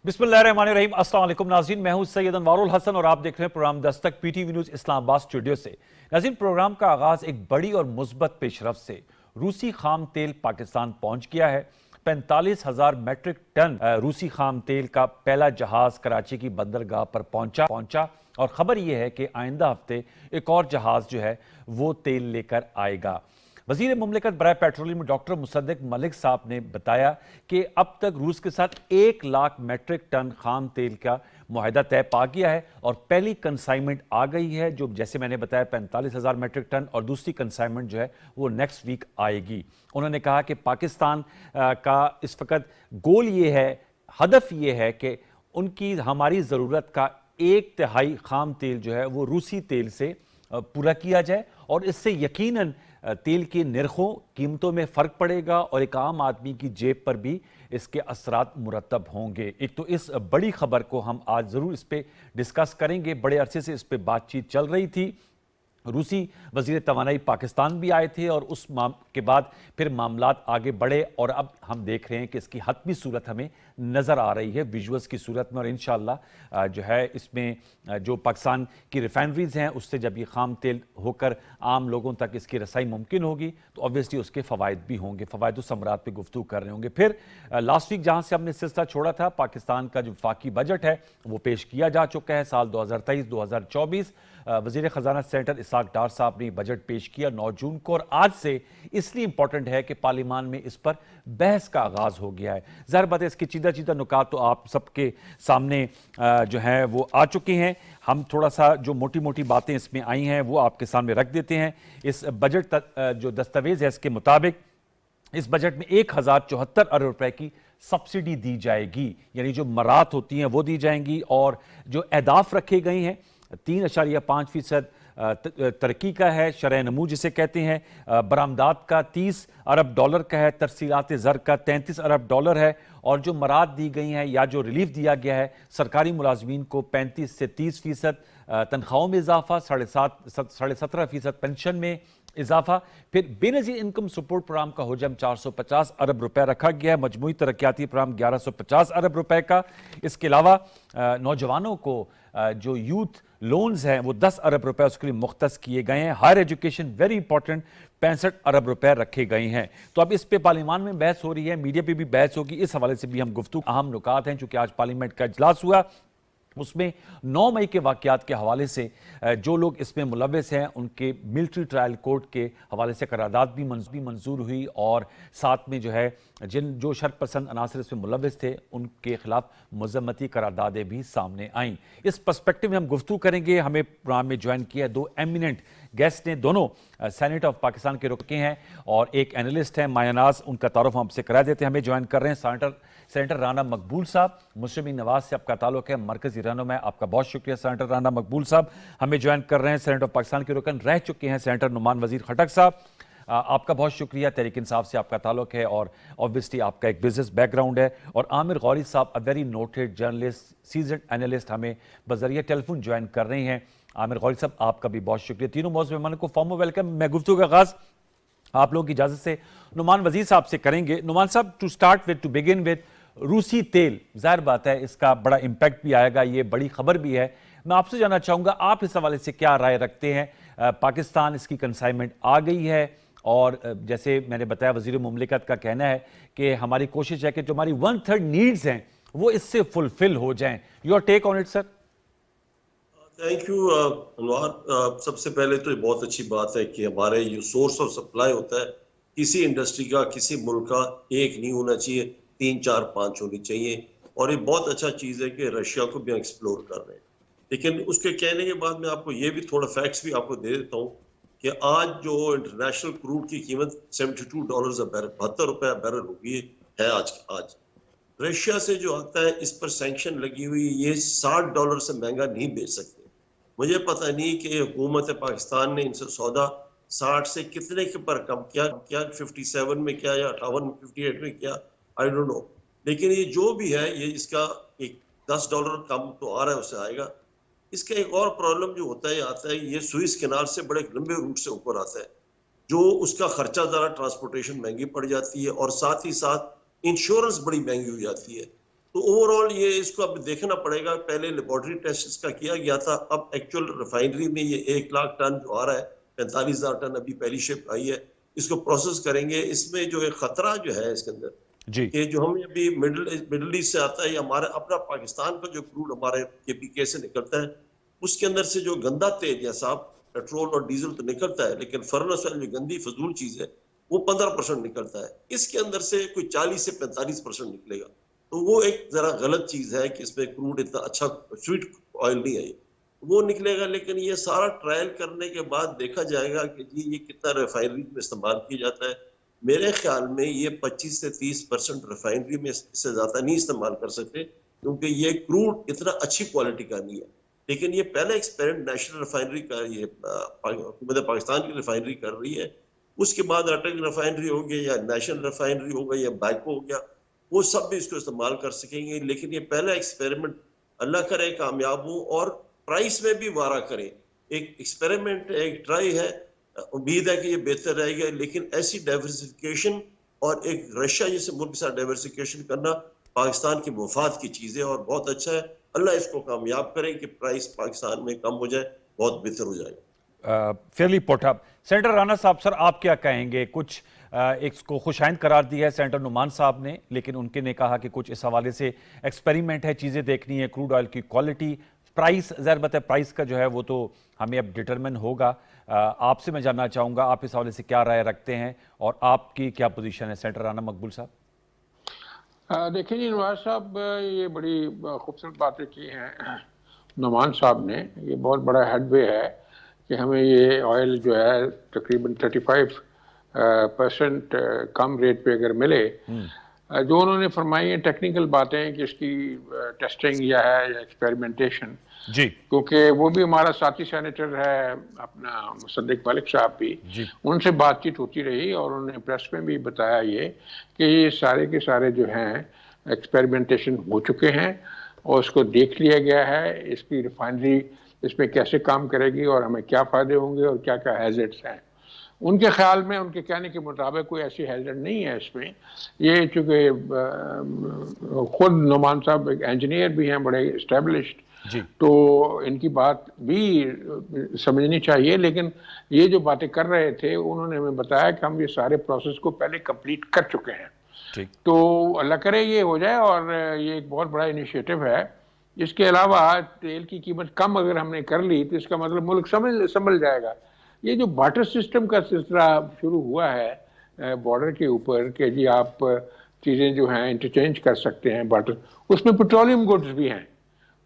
बिस्मिल्लाहिर्रहमानिर्रहीम। अस्सलाम वालेकुम नाज़रीन, मैं हूं सैयद अनवारुल हसन और आप देख रहे हैं programme Dastak PTV news Islamabad studio से। नाज़रीन, प्रोग्राम का आगाज एक बड़ी और मुस्बत पेशरफ से। रूसी खाम तेल पाकिस्तान पहुंच गया है। 45,000 मैट्रिक टन रूसी खाम तेल का पहला जहाज कराची की बंदरगाह पर पहुंचा और खबर यह है कि आइंदा हफ्ते एक और जहाज जो है वो तेल लेकर आएगा। वजीर मुमलिकत बराए पेट्रोलियम डॉक्टर मुसद्दिक मलिक साहब ने बताया कि अब तक रूस के साथ 1 लाख मैट्रिक टन खाम तेल का मुआहदा तय पा गया है और पहली कंसाइनमेंट आ गई है, जो जैसे मैंने बताया 45,000 मैट्रिक टन, और दूसरी कंसाइनमेंट जो है वो नेक्स्ट वीक आएगी। उन्होंने कहा कि पाकिस्तान का इस वक्त गोल ये है, हदफ ये है कि उनकी हमारी ज़रूरत का 1/3 खाम तेल जो है वो रूसी तेल से पूरा किया जाए और इससे यकीनन तेल की निर्खों कीमतों में फ़र्क पड़ेगा और एक आम आदमी की जेब पर भी इसके असरात मुरतब होंगे। एक तो इस बड़ी खबर को हम आज ज़रूर इस पर डिस्कस करेंगे। बड़े अरसे से इस पर बातचीत चल रही थी। रूसी वज़ीर तवानाई पाकिस्तान भी आए थे और उस के बाद फिर मामलात आगे बढ़े और अब हम देख रहे हैं कि इसकी हतमी सूरत हमें नज़र आ रही है विजुअल्स की सूरत में। और इंशाअल्लाह जो है इसमें जो पाकिस्तान की रिफाइनरीज हैं उससे जब ये खाम तेल होकर आम लोगों तक इसकी रसाई मुमकिन होगी तो ऑब्वियसली उसके फ़वाइद भी होंगे। फ़वाइद समरात पर गुफ्तगू कर रहे होंगे। फिर लास्ट वीक जहाँ से हमने सिलसिला छोड़ा था, पाकिस्तान का जो वफाकी बजट है वो पेश किया जा चुका है साल 2023-2024। वज़ीर ख़जाना सेनेटर इसाक डार साहब ने बजट पेश किया 9 जून को और आज से इसलिए इंपॉर्टेंट है कि पार्लियामान में इस पर बहस का आगाज़ हो गया है। ज़ाहिर बात है इसके चीदा नुकात तो आप सबके सामने जो है वो आ चुके हैं। हम थोड़ा सा जो मोटी मोटी बातें इसमें आई हैं वो आपके सामने रख देते हैं। इस बजट जो दस्तावेज़ है इसके मुताबिक इस बजट में 1074 अरब रुपए की सब्सिडी दी जाएगी, यानी जो मरात होती हैं वो दी जाएंगी। और जो अहदाफ रखे गए हैं 3.5% तरक्की का है, शरह नमू जिसे कहते हैं, बरामदात का 30 अरब डॉलर का है, तरसीलात ज़र का 33 अरब डॉलर है। और जो मराद दी गई हैं या जो रिलीफ दिया गया है, सरकारी मुलाजमीन को 35 से 30% तनख्वाहों में इजाफा, 17.5% पेंशन में इजाफा। फिर बेनज़ीर इनकम सपोर्ट प्रोग्राम का हुजम 450 अरब रुपए रखा गया है, मजमूई तरक्याती प्रोग्राम 1150 अरब रुपए का। इसके अलावा नौजवानों को जो यूथ लोन्स हैं वो 10 अरब रुपए उसके लिए मुख्तस किए गए हैं। हायर एजुकेशन वेरी इंपॉर्टेंट 65 अरब रुपए रखे गए हैं। तो अब इस पे पार्लियामान में बहस हो रही है, मीडिया पे भी बहस होगी, इस हवाले से भी हम गुफ्तगू। अहम नुकात हैं चूंकि आज पार्लियामेंट का इजलास हुआ, उसमें 9 मई के वाक़यात के हवाले से जो लोग इसमें मुलव्वस हैं उनके मिलिट्री ट्रायल कोर्ट के हवाले से करारदाद भी मंजूर हुई और साथ में जो है जो शर्त पसंद अनासर इसमें मुलव्वस थे उनके खिलाफ मज़म्मती करारदादें भी सामने आईं। इस पर्सपेक्टिव में हम गुफ्तगू करेंगे। हमें प्रोग्राम में ज्वाइन किया 2 एमिनेंट गेस्ट ने, दोनों सेनेट ऑफ पाकिस्तान के रुके हैं और एक एनालिस्ट हैं मायानाज, उनका तारुफ हमसे करा देते हैं। हमें ज्वाइन कर रहे हैं सेनेटर राना मकबूल साहब, मुस्लिम नवाज से आपका ताल्लुक है, मरकजी रहनुमा है, आपका बहुत शुक्रिया सेनेटर राना मकबूल साहब। हमें ज्वाइन कर रहे हैं सेनेट ऑफ पाकिस्तान के रुकन रह चुके हैं सेनेटर नुमान वजीर खटक साहब, आपका बहुत शुक्रिया, तहरीक इंसाफ से आपका ताल्लुक है और ऑब्वियसली आपका एक बिजनेस बैकग्राउंड है। और आमिर गौरी साहब, a very noted journalist, season analyst, हमें बजरिया टेलीफोन ज्वाइन कर रहे हैं। आमिर गौरी साहब आपका भी बहुत शुक्रिया। तीनों मौजूद मेहमानों को फॉर्म वेलकम। मैं गुफ्तगू का आगाज़ आप लोगों की इजाज़त से नुमान वजीर साहब से करेंगे। नुमान साहब, टू बिगिन विद रूसी तेल, जाहिर बात है इसका बड़ा इंपैक्ट भी आएगा, ये बड़ी खबर भी है। मैं आपसे जानना चाहूँगा आप इस हवाले से क्या राय रखते हैं। पाकिस्तान इसकी कंसाइनमेंट आ गई है और जैसे मैंने बताया वज़ीर मुमलिकत का कहना है कि हमारी कोशिश है कि जो हमारी 1/3 नीड्स हैं वो इससे फुलफिल हो जाएं। Your take on it sir. Thank you Anwar. सबसे पहले तो ये बहुत अच्छी बात है कि हमारे ये सोर्स ऑफ सप्लाई होता है किसी इंडस्ट्री का, किसी मुल्क का एक नहीं होना चाहिए, 3, 4, 5 होनी चाहिए। और ये बहुत अच्छा चीज़ है कि रशिया को भी एक्सप्लोर कर रहे हैं। लेकिन उसके कहने के बाद मैं आपको ये भी थोड़ा फैक्ट्स भी आपको दे देता हूँ कि आज जो इंटरनेशनल क्रूड की कीमत $72 बैरल, 72 रुपये बैरल हो गई है आज। रशिया से जो आता है इस पर सैंक्शन लगी हुई, ये $60 से महंगा नहीं बेच सकते। मुझे पता नहीं कि हुकूमत पाकिस्तान ने इनसे सौदा 60 से कितने के पर कम किया 57 में किया या 58 में, 58 में किया, आई डोंट नो। लेकिन ये जो भी है ये इसका एक $10 कम तो आ रहा है, उससे आएगा। इसका एक और प्रॉब्लम जो होता है आता है, ये सुइस कैनाल से बड़े लंबे रूट से ऊपर आता है, जो उसका खर्चा ज़रा ट्रांसपोर्टेशन महंगी पड़ जाती है और साथ ही साथ इंश्योरेंस बड़ी महंगी हो जाती है। तो ओवरऑल ये इसको अब देखना पड़ेगा। पहले लेबोरेटरी टेस्ट इसका किया गया था, अब एक्चुअल रिफाइनरी में ये 1 लाख टन जो आ रहा है, 45,000 टन अभी पहली शिप आई है, इसको प्रोसेस करेंगे। इसमें जो एक खतरा जो है इसके अंदर जी कि जो हमें अभी मिडिल ईस्ट से आता है, या हमारा अपना पाकिस्तान का जो क्रूड हमारे केपीके से निकलता है, उसके अंदर से जो गंदा तेल या साफ पेट्रोल और डीजल तो निकलता है, लेकिन फर्नेस ऑयल जो गंदी फजूल चीज है वो 15% निकलता है। इसके अंदर से कोई 40 से 45% निकलेगा। तो वो एक जरा गलत चीज है कि इसमें क्रूड इतना अच्छा स्वीट ऑयल नहीं है, वो निकलेगा। लेकिन ये सारा ट्रायल करने के बाद देखा जाएगा कि जी ये कितना रिफाइनरी में इस्तेमाल किया जाता है। मेरे ख्याल में ये 25 से 30% रिफाइनरी में इससे ज्यादा नहीं इस्तेमाल कर सकते, क्योंकि ये क्रूड इतना अच्छी क्वालिटी का नहीं है। लेकिन ये पहला एक्सपेरिमेंट नेशनल रिफाइनरी का, ये हुकूमत पाकिस्तान की रिफाइनरी कर रही है। उसके बाद अटक रिफाइनरी हो गया या नेशनल रिफाइनरी हो गई या बैको हो गया, वो सब भी इसको इस्तेमाल कर सकेंगे। लेकिन ये पहला एक्सपेरिमेंट, अल्लाह करे कामयाब हो और प्राइस में भी वारा करे। एक एक्सपेरिमेंट, एक ट्राई है, उम्मीद है कि ये बेहतर रहेगा। लेकिन ऐसी डाइवर्सिफिकेशन और एक रशिया जैसे मुल्क के साथ डाइवर्सिफिकेशन करना पाकिस्तान के मुफाद की चीज़ है और बहुत अच्छा है। अल्लाह इसको कामयाब करे कि प्राइस पाकिस्तान में कम हो जाए, बहुत बेहतर हो जाएगा। Fairlie put up. Senator Rana साहब, सर आप क्या कहेंगे? कुछ इसको खुशाइंद करार दिया है सेनेटर नुमान साहब ने, लेकिन उनके ने कहा कि कुछ इस हवाले से एक्सपेरिमेंट है, चीज़ें देखनी है, क्रूड ऑयल की क्वालिटी, प्राइस, ज़ाहिर बात है प्राइस का जो है वो तो हमें अब डिटरमिन होगा। आपसे मैं जानना चाहूँगा आप इस हवाले से क्या राय रखते हैं और आपकी क्या पोजीशन है, सेनेटर राणा मकबूल साहब? देखिए जी, नवाज साहब ये बड़ी खूबसूरत बातें की हैं नुमान साहब ने। ये बहुत बड़ा हेडवे है कि हमें ये ऑयल जो है तकरीबन 35% कम रेट पे अगर मिले। जो उन्होंने फरमाई है टेक्निकल बातें कि इसकी टेस्टिंग या है या एक्सपेरिमेंटेशन, जी क्योंकि वो भी हमारा साथी सेनेटर है अपना मुसद्दिक मलिक साहब भी, जी उनसे बातचीत होती रही और उन्होंने प्रेस में भी बताया ये कि ये सारे के सारे जो हैं एक्सपेरिमेंटेशन हो चुके हैं और उसको देख लिया गया है, इसकी रिफाइनरी इसमें कैसे काम करेगी और हमें क्या फ़ायदे होंगे और क्या क्या हैज़र्ड्स हैं। उनके ख्याल में, उनके कहने के मुताबिक कोई ऐसी हैज़र्ड नहीं है इसमें। ये चूँकि खुद नुमान साहब एक इंजीनियर भी हैं, बड़े इस्टेब्लिश्ड, जी तो इनकी बात भी समझनी चाहिए। लेकिन ये जो बातें कर रहे थे उन्होंने हमें बताया कि हम ये सारे प्रोसेस को पहले कंप्लीट कर चुके हैं। ठीक। तो अल्लाह करे ये हो जाए और ये एक बहुत बड़ा इनिशिएटिव है। इसके अलावा तेल की कीमत कम अगर हमने कर ली तो इसका मतलब मुल्क संभल जाएगा। ये जो बार्टर सिस्टम का सिलसिला शुरू हुआ है बॉर्डर के ऊपर कि जी आप चीज़ें जो हैं इंटरचेंज कर सकते हैं बार्टर, उसमें पेट्रोलियम गुड्स भी हैं।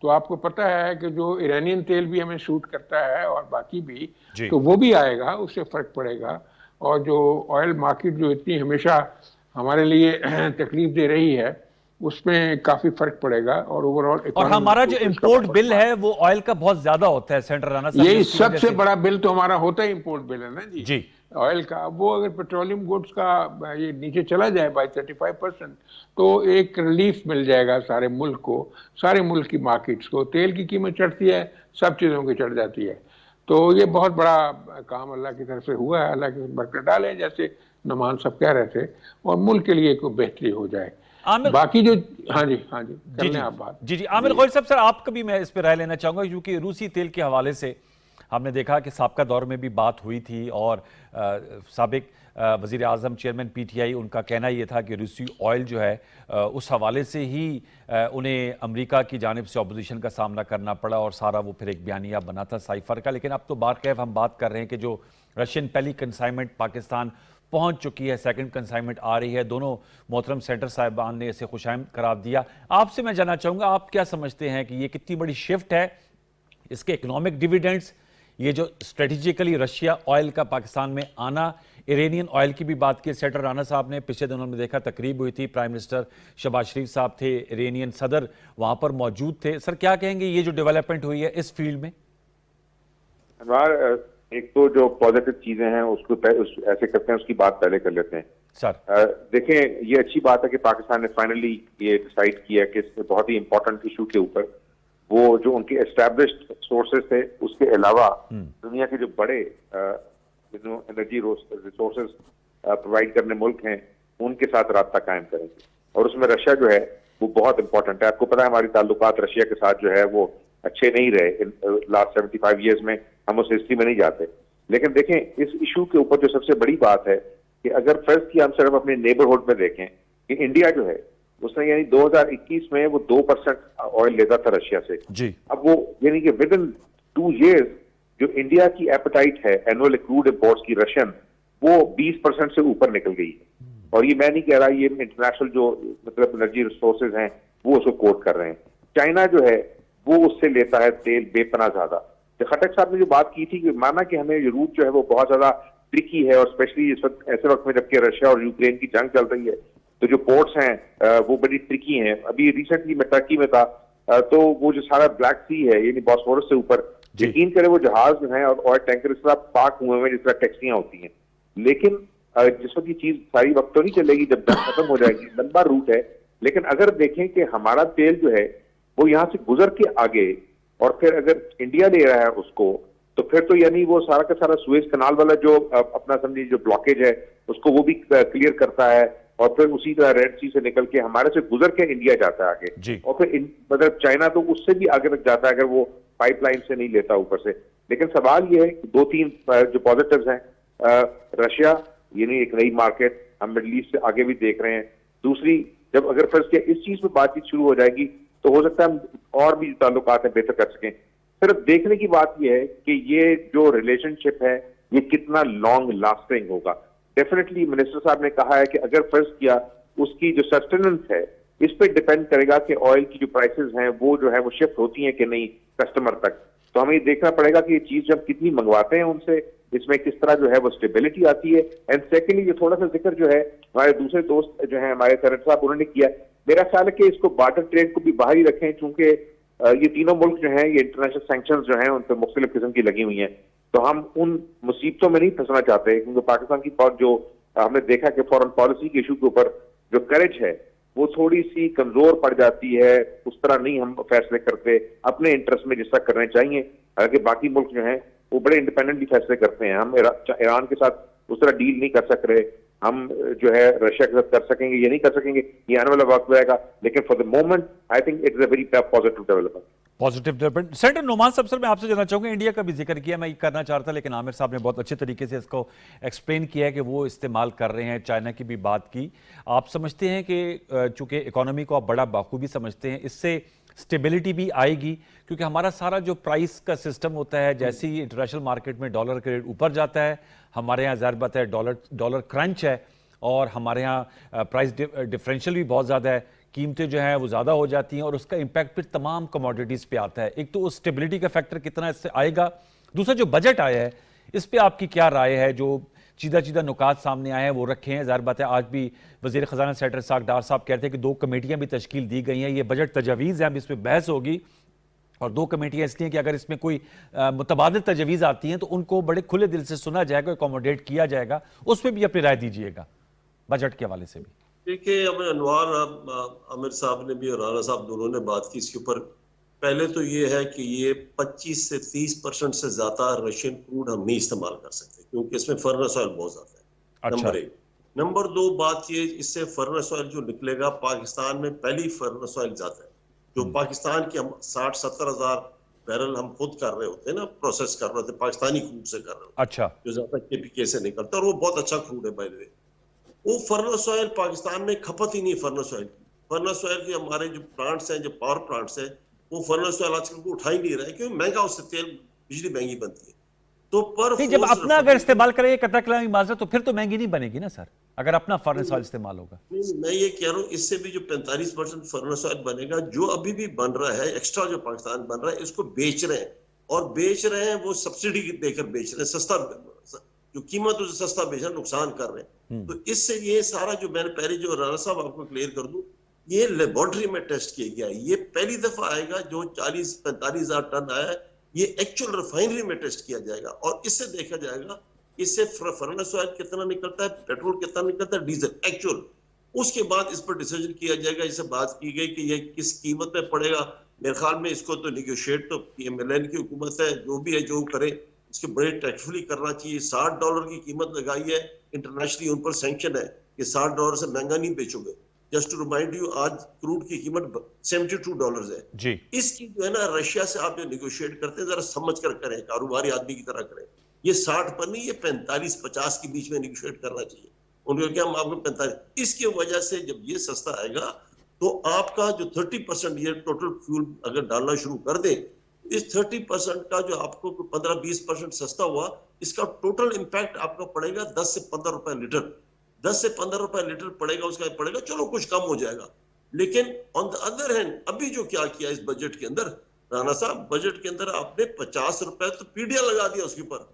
तो आपको पता है कि जो ईरानियन तेल भी हमें सूट करता है और बाकी भी, तो वो भी आएगा, उससे फ़र्क पड़ेगा। और जो ऑयल मार्केट जो इतनी हमेशा हमारे लिए तकलीफ दे रही है, उसमें काफ़ी फ़र्क पड़ेगा और ओवरऑल। और हमारा जो इंपोर्ट बिल है वो ऑयल का बहुत ज्यादा होता है, सेनेटर राणा साहब। यही सबसे बड़ा बिल तो हमारा होता है, इंपोर्ट बिल है ना जी, जी ऑयल का। वो अगर पेट्रोलियम गुड्स का ये नीचे चला जाए बाय 35%, तो एक रिलीफ मिल जाएगा सारे मुल्क को, सारे मुल्क की मार्केट्स को। तेल की कीमत चढ़ती है, सब चीज़ों की चढ़ जाती है। तो ये बहुत बड़ा काम अल्लाह की तरफ से हुआ है। अल्लाह की बरकत डालें, जैसे नुमान साहब कह रहे थे, और मुल्क के लिए कोई बेहतरी हो जाए। बाकी जो हाँ जी कर लें आप बात। जी आमिर गोयल साहब, सर आपका भी मैं इस पर राय लेना चाहूंगा, क्योंकि रूसी तेल के हवाले से हमने देखा कि साबका दौर में भी बात हुई थी और साबिक वज़ीर आज़म चेयरमैन पीटीआई, उनका कहना ये था कि रूसी ऑयल जो है उस हवाले से ही उन्हें अमेरिका की जानिब से अपोजिशन का सामना करना पड़ा और सारा वो फिर एक बयानिया बना था साइफर का। लेकिन अब तो बारकैफ हम बात कर रहे हैं कि जो रशियन पहली कंसाइनमेंट पाकिस्तान पहुंच चुकी है, सेकंड कंसाइनमेंट आ रही है। दोनों मोहतरम सेनेटर साहिबान ने इसे खुशाइंद करार दिया। आपसे मैं जानना चाहूँगा, आप क्या समझते हैं कि ये कितनी बड़ी शिफ्ट है, इसके इकोनॉमिक डिविडेंड्स, ये जो स्ट्रेटेजिकली रशिया ऑयल का पाकिस्तान में आना, इरानियन ऑयल की भी बात की सेनेटर राणा साहब ने। पिछले दिनों में देखा तकरीब हुई थी, प्राइम मिनिस्टर शहबाज शरीफ साहब थे, इरानियन सदर वहाँ पर मौजूद थे। सर क्या कहेंगे ये जो डेवलपमेंट हुई है इस फील्ड में? एक तो जो पॉजिटिव चीजें हैं उसको ऐसे करते हैं, उसकी बात पहले कर लेते हैं। सर देखें, ये अच्छी बात है कि पाकिस्तान ने फाइनली ये डिसाइड किया कि इस बहुत ही इंपॉर्टेंट इशू के ऊपर वो जो उनके एस्टैब्लिश्ड सोर्सेज थे उसके अलावा दुनिया के जो बड़े एनर्जी रिसोर्सेज प्रोवाइड करने मुल्क हैं उनके साथ राब्ता कायम करेंगे। और उसमें रशिया जो है वो बहुत इंपॉर्टेंट है। आपको पता है हमारी ताल्लुकात रशिया के साथ जो है वो अच्छे नहीं रहे लास्ट 75 ईयर्स में, हम उस हिस्ट्री में नहीं जाते। लेकिन देखें इस इशू के ऊपर जो सबसे बड़ी बात है कि अगर फर्ज की हम सिर्फ अपने नेबरहुड में देखें कि इंडिया जो है उसने यानी 2021 में वो 2% ऑयल लेता था रशिया से जी। अब वो यानी कि विद इन 2 years जो इंडिया की एपेटाइट है एनुअल क्रूड इंपोर्ट्स की रशियन, वो 20% से ऊपर निकल गई है। और ये मैं नहीं कह रहा, ये इंटरनेशनल जो मतलब एनर्जी रिसोर्सेज हैं वो उसको कोट कर रहे हैं। चाइना जो है वो उससे लेता है तेल बेपनाह ज्यादा। तो खटक साहब ने जो बात की थी कि माना कि हमें ये रूट जो है वो बहुत ज्यादा ट्रिकी है, और स्पेशली इस वक्त ऐसे वक्त में जबकि रशिया और यूक्रेन की जंग चल रही है तो जो पोर्ट्स हैं वो बड़ी ट्रिकी हैं। अभी रिसेंटली मैं टर्की में था तो वो जो सारा ब्लैक सी है यानी बॉस्फोरस से ऊपर, यकीन करें वो जहाज जो है और ऑयल टैंकर इस तरह पाक हुए हैं जिस तरह टैक्सियां होती हैं। लेकिन जिस वक्त ये चीज सारी वक्त तो नहीं चलेगी, जब जंग खत्म हो जाएगी, लंबा रूट है। लेकिन अगर देखें कि हमारा तेल जो है वो यहाँ से गुजर के आगे और फिर अगर इंडिया ले रहा है उसको, तो फिर तो यानी वो सारा का सारा सुएज कनाल वाला जो अपना समझिए जो ब्लॉकेज है उसको वो भी क्लियर करता है, और फिर उसी तरह रेड सी से निकल के हमारे से गुजर के इंडिया जाता है आगे, और फिर मतलब चाइना तो उससे भी आगे तक जाता है अगर वो पाइपलाइन से नहीं लेता ऊपर से। लेकिन सवाल ये है कि 2-3 जो पॉजिटिव्स हैं, रशिया यानी एक नई मार्केट, हम मिडल ईस्ट से आगे भी देख रहे हैं। दूसरी, जब अगर फर्ज किया इस चीज पर बातचीत शुरू हो जाएगी तो हो सकता है हम और भी ताल्लुकात है बेहतर कर सकें। सिर्फ देखने की बात यह है कि ये जो रिलेशनशिप है ये कितना लॉन्ग लास्टिंग होगा। डेफिनेटली मिनिस्टर साहब ने कहा है कि अगर फर्ज किया उसकी जो सस्टेनेंस है इस पर डिपेंड करेगा कि ऑयल की जो प्राइसेस हैं वो जो है वो शिफ्ट होती हैं कि नहीं कस्टमर तक। तो हमें ये देखना पड़ेगा कि ये चीज जब कितनी मंगवाते हैं उनसे, इसमें किस तरह जो है वो स्टेबिलिटी आती है। एंड सेकेंडली ये थोड़ा सा जिक्र जो है हमारे दूसरे दोस्त जो है हमारे सेनेटर साहब उन्होंने किया, मेरा ख्याल है कि इसको बार्टर ट्रेड को भी बाहर ही रखें, क्योंकि ये तीनों मुल्क जो हैं ये इंटरनेशनल सैंक्शंस जो हैं उन पर मुख्तलिफ किस्म की लगी हुई हैं। तो हम उन मुसीबतों में नहीं फंसना चाहते, क्योंकि पाकिस्तान की जो हमने देखा कि फॉरेन पॉलिसी के इशू के ऊपर जो करेज है वो थोड़ी सी कमजोर पड़ जाती है, उस तरह नहीं हम फैसले करते अपने इंटरेस्ट में जिस तरह करने चाहिए। हालांकि बाकी मुल्क जो हैं वो बड़े इंडिपेंडेंटली फैसले करते हैं। हम ईरान के साथ उस तरह डील नहीं कर सक रहे, हम जो है रशिया के साथ कर सकेंगे ये नहीं कर सकेंगे, ये आने वाला वक्त रहेगा। लेकिन for the moment I think it is a very positive development. Positive development. Senator Noman साहब, सर मैं आपसे जानना चाहूंगा, इंडिया का भी जिक्र किया, मैं करना चाहता लेकिन आमिर साहब ने बहुत अच्छे तरीके से इसको एक्सप्लेन किया है कि वो इस्तेमाल कर रहे हैं, चाइना की भी बात की। आप समझते हैं कि चूंकि इकोनॉमी को आप बड़ा बाखूबी समझते हैं, इससे स्टेबिलिटी भी आएगी? क्योंकि हमारा सारा जो प्राइस का सिस्टम होता है, जैसे ही इंटरनेशनल मार्केट में डॉलर का रेट ऊपर जाता है, हमारे यहाँ ज़ाहिर बात है डॉलर क्रंच है और हमारे यहाँ प्राइस डिफरेंशियल भी बहुत ज़्यादा है, कीमतें जो हैं वो ज़्यादा हो जाती हैं और उसका इम्पैक्ट फिर तमाम कमोडिटीज़ पे आता है। एक तो उस स्टेबिलिटी का फैक्टर कितना इससे आएगा, दूसरा जो बजट आया है इस पे आपकी क्या राय है? जो चीदा नुकात सामने आए हैं वो रखे हैं। ज़ाहिर बात है आज भी वज़ीर ख़जाना सेनेटर इसहाक़ डार साहब कहते हैं कि 2 कमेटियाँ भी तश्कील दी गई हैं, ये बजट तजावीज़ हैं, अब इस पर बहस होगी। और 2 कमेटियाँ इसलिए कि अगर इसमें कोई मुतबादिल तजवीज़ आती हैं तो उनको बड़े खुले दिल से सुना जाएगा, अकोमोडेट किया जाएगा। उस पर भी अपनी राय दीजिएगा बजट के हवाले से भी। देखिए अनवार आमिर साहब ने भी और राना साहब दोनों ने बात की इसके ऊपर। पहले तो ये है कि ये 25 से 30% से ज्यादा रशियन क्रूड हम नहीं इस्तेमाल कर सकते, क्योंकि इसमें फर्नेस ऑयल बहुत ज्यादा है। अच्छा। नंबर 1। नंबर 2 बात ये, इससे फर्नेस ऑयल जो निकलेगा पाकिस्तान में पहली फर्नेस ऑयल ज्यादा है, जो पाकिस्तान की हम 60-70 हजार बैरल हम खुद कर रहे होते हैं ना, प्रोसेस कर रहे होते हैं, पाकिस्तानी क्रूड से कर रहे होते हैं। अच्छा। जो ज्यादा केपीके से निकलता है और वो बहुत अच्छा क्रूड है बाय द वे। वो फर्नेस ऑयल पाकिस्तान में खपत ही नहीं फर्नेस ऑयल की। फर्नेस ऑयल के हमारे जो प्लांट्स हैं, जो पावर प्लांट्स हैं, वो फर्नेस ऑयल आजकल को उठा ही नहीं रहे, क्योंकि महंगा उससे तेल बिजली महंगी बनती है। तो पर जब अपना अगर इस्तेमाल करेंगे कतरा कलामी माजरा तो फिर तो महंगी नहीं बनेगी ना सर, अगर अपना फर्नेस ऑयल इस्तेमाल होगा। नहीं, मैं ये कह रहा हूँ इससे भी जो 45% फर्नेस ऑयल बनेगा, जो अभी भी बन रहा है एक्स्ट्रा जो पाकिस्तान बन रहा है, इसको बेच रहे हैं और बेच रहे हैं वो सब्सिडी देकर बेच रहे हैं, सस्ता जो कीमत उसे सस्ता बेच रहे हैं, नुकसान कर रहे हैं। तो इससे ये सारा जो मैंने पहले जो राना साहब आपको क्लियर कर दूं, ये लेबोरेटरी में टेस्ट किया गया है, ये पहली दफा आएगा जो 40-45 हजार टन आया है, ये एक्चुअल रिफाइनरी में टेस्ट किया जाएगा और इससे देखा जाएगा इससे फर्नेस ऑयल कितना निकलता है, पेट्रोल कितना निकलता है, डीजल एक्चुअल। उसके बाद इस पर डिसीजन किया जाएगा। इसे बात की गई कि ये किस कीमत में पड़ेगा। मेरे ख्याल में इसको तो निगोशिएट तो पीएमएलएन की हुकूमत है, जो भी है जो करे इसके बड़े टैक्सफुली करना चाहिए। $60 की कीमत लगाई है इंटरनेशनली, उन पर सैंक्शन है कि $60 से महंगा नहीं बेचोगे। जस्ट टू रिमाइंड यू, आज क्रूड की कीमत $72 है जी। इसकी जो है ना, रशिया से आप जो निगोशिएट करते हैं जरा समझ कर करें, कारोबारी आदमी की तरह करें। ये 60 पर नहीं, ये 45-50 के बीच में निगोशिएट करना चाहिए। उनको क्या, हम आपको 45, इसकी वजह से जब ये सस्ता आएगा तो आपका जो 30% ये टोटल फ्यूल अगर डालना शुरू कर दे, इस 30% का जो आपको 15-20% सस्ता हुआ, इसका टोटल इंपैक्ट आपका पड़ेगा 10 से 15 रुपए लीटर। 10 से 15 रुपए लीटर पड़ेगा, उसका पड़ेगा, चलो कुछ कम हो जाएगा। लेकिन ऑन द अदर हैंड अभी जो क्या किया इस बजट के अंदर, राणा साहब, बजट के अंदर आपने 50 रुपए तो पीडीए लगा दिया उसके ऊपर,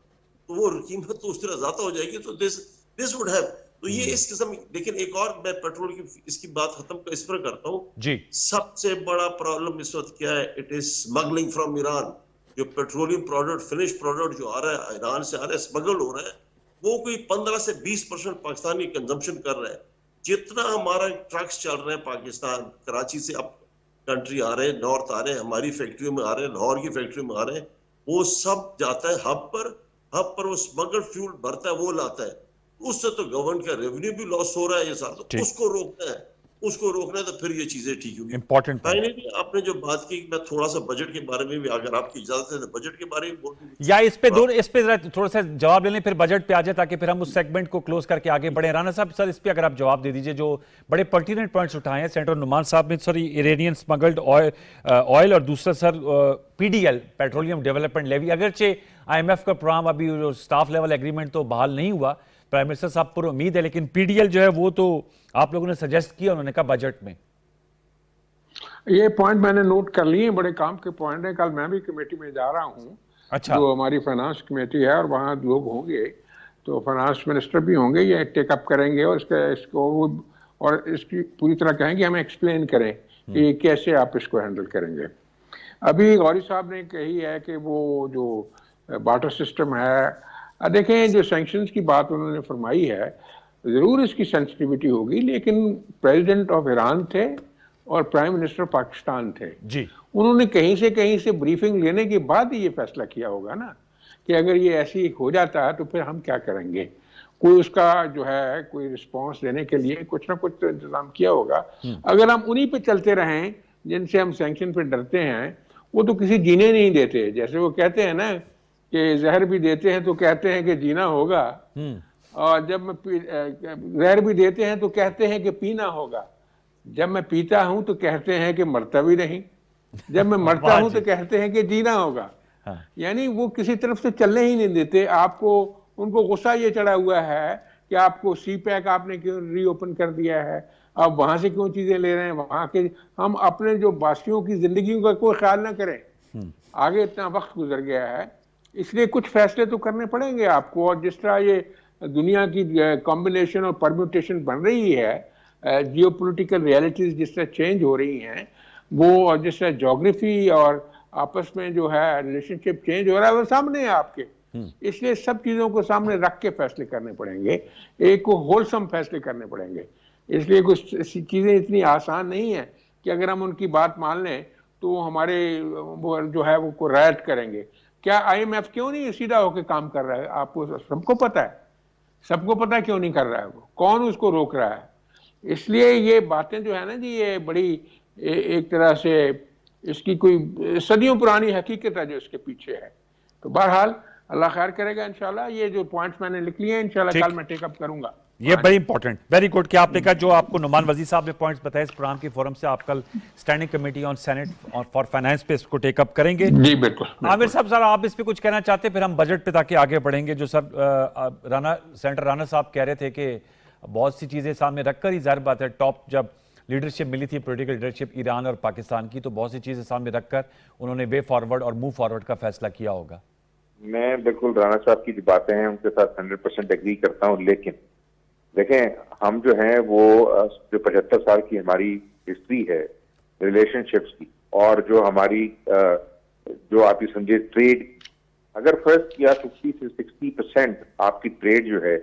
तो वो कीमत तो उस तरह ज्यादा हो जाएगी। तो दिस वुड हैव, तो ये इस किस्म। लेकिन एक और मैं पेट्रोल की इसकी बात खत्म इस पर करता हूँ जी। सबसे बड़ा प्रॉब्लम इस वक्त क्या है? It is smuggling from Iran. जो पेट्रोलियम प्रोडक्ट, फिनिश प्रोडक्ट जो आ रहा है ईरान से आ रहा है, स्मगल हो रहा है, वो कोई 15 से 20% पाकिस्तानी कंजम्पशन कर रहा है। जितना हमारा ट्रक्स चल रहे हैं पाकिस्तान, कराची से अब कंट्री आ रहे हैं, नॉर्थ आ रहे हैं, हमारी फैक्ट्रियों में आ रहे हैं, लाहौर की फैक्ट्री में आ रहे हैं, वो सब जाता है हब पर वो स्मगल फ्यूल भरता है, वो लाता है। उससे तो गवर्नमेंट का रेवेन्यू भी लॉस हो रहा है, ये सारा तो उसको रोकना है तो फिर ये चीजें ठीक होगी। इंपॉर्टेंट। फाइनली आपने जो बात की, मैं थोड़ा सा बजट के बारे में भी, अगर आपकी इजाजत है तो बजट के बारे में बोल दूं, या इस पे जरा थोड़ा सा जवाब ले लें, फिर बजट पे आ जाए, ताकि फिर हम उस सेगमेंट को क्लोज करके आगे बढ़े। राणा साहब, सर इस पे अगर आप जवाब दे दीजिए, जो बड़े पर्टिनेंट पॉइंट्स उठाए हैं सेनेटर नुमान साहब ने, सर इरानियन स्मगल्ड ऑयल, और दूसरा sir PDL, petroleum development levy. अगरचे IMF का प्रोग्राम अभी स्टाफ लेवल एग्रीमेंट तो बहाल नहीं हुआ, प्राइम मिनिस्टर साहब पर उम्मीद है, लेकिन पीडीएल जो है वो तो आप लोगों ने सजेस्ट किया, उन्होंने कहा बजट में। ये पॉइंट मैंने नोट कर लिए, बड़े काम के पॉइंट है। कल मैं भी कमेटी में जा रहा हूँ, अच्छा। जो हमारी फाइनेंस कमेटी है, और वहाँ लोग होंगे, तो फाइनेंस मिनिस्टर भी होंगे, ये टेकअप करेंगे और इसकी पूरी तरह कहेंगे, हमें एक्सप्लेन करें कि कैसे आप इसको हैंडल करेंगे। अभी गौरी साहब ने कही है कि वो जो बार्टर सिस्टम है, देखें जो सैंक्शंस की बात उन्होंने फरमाई है, जरूर इसकी सेंसिटिविटी होगी, लेकिन प्रेसिडेंट ऑफ ईरान थे और प्राइम मिनिस्टर पाकिस्तान थे जी। उन्होंने कहीं से ब्रीफिंग लेने के बाद ही ये फैसला किया होगा ना, कि अगर ये ऐसी हो जाता है तो फिर हम क्या करेंगे। कोई उसका जो है कोई रिस्पांस देने के लिए कुछ ना कुछ तो इंतजाम किया होगा। अगर हम उन्हीं पे चलते रहें जिनसे हम सैंक्शन पे डरते हैं, वो तो किसी जीने नहीं देते। जैसे वो कहते हैं ना कि जहर भी देते हैं तो कहते हैं कि जीना होगा, और जब जहर भी देते हैं तो कहते हैं कि पीना होगा। जब मैं पीता हूं तो कहते हैं कि मरता भी नहीं, जब मैं मरता हूं तो कहते हैं कि जीना होगा। यानी वो किसी तरफ से चलने ही नहीं देते आपको। उनको गुस्सा ये चढ़ा हुआ है कि आपको CPEC आपने क्यों रीओपन कर दिया है, आप वहां से क्यों चीजें ले रहे हैं, वहां के हम अपने जो बासियों की जिंदगी का कोई ख्याल ना करें। आगे इतना वक्त गुजर गया है, इसलिए कुछ फैसले तो करने पड़ेंगे आपको। और जिस तरह ये दुनिया की कॉम्बिनेशन और परम्यूटेशन बन रही है, जियोपॉलिटिकल रियलिटीज जिस तरह चेंज हो रही हैं, वो जिस तरह ज्योग्राफी और आपस में जो है रिलेशनशिप चेंज हो रहा है, वो सामने है आपके। इसलिए सब चीजों को सामने रख के फैसले करने पड़ेंगे, एक को होलसम फैसले करने पड़ेंगे। इसलिए कुछ चीजें इतनी आसान नहीं है कि अगर हम उनकी बात मान लें तो हमारे वो जो है वो को रिएक्ट करेंगे। क्या IMF क्यों नहीं सीधा होकर काम कर रहा है? आपको सबको पता है, सबको पता है क्यों नहीं कर रहा है, वो कौन उसको रोक रहा है। इसलिए ये बातें जो है ना जी, ये बड़ी एक तरह से इसकी कोई सदियों पुरानी हकीकत है जो इसके पीछे है। तो बहरहाल अल्लाह खैर करेगा इंशाल्लाह। ये जो पॉइंट्स मैंने लिख लिए हैं इंशाल्लाह कल मैं टेकअप करूंगा। ये बड़ी इंपॉर्टेंट, वेरी गुड कि आपने कहा जो आपको नुमान वजीर साहब ने पॉइंट्स बताए इस प्रोग्राम के फोरम से, आप कल स्टैंडिंग कमेटी ऑन सेनेट और फॉर फाइनेंस पे इसको टेकअप करेंगे। जी बिल्कुल। आमिर साहब, सर आप इस पे कुछ कहना चाहते हैं, फिर हम बजट पे ताकि आगे बढ़ेंगे। जो सर सेनेटर राणा साहब कह रहे थे कि बहुत सी चीजें सामने रखकर ही, जाहिर बात है टॉप जब लीडरशिप मिली थी, पॉलिटिकल लीडरशिप ईरान और पाकिस्तान की, तो बहुत सी चीजें सामने रखकर उन्होंने वे फॉरवर्ड और मूव फॉरवर्ड का फैसला किया होगा। मैं बिल्कुल राणा साहब की जो बातें हैं उनके साथ 100% एग्री करता हूं, लेकिन देखें हम जो हैं वो जो 75 साल की हमारी हिस्ट्री है रिलेशनशिप्स की, और जो हमारी जो आप ये समझे ट्रेड, अगर फर्स्ट या 50 से 60% आपकी ट्रेड जो है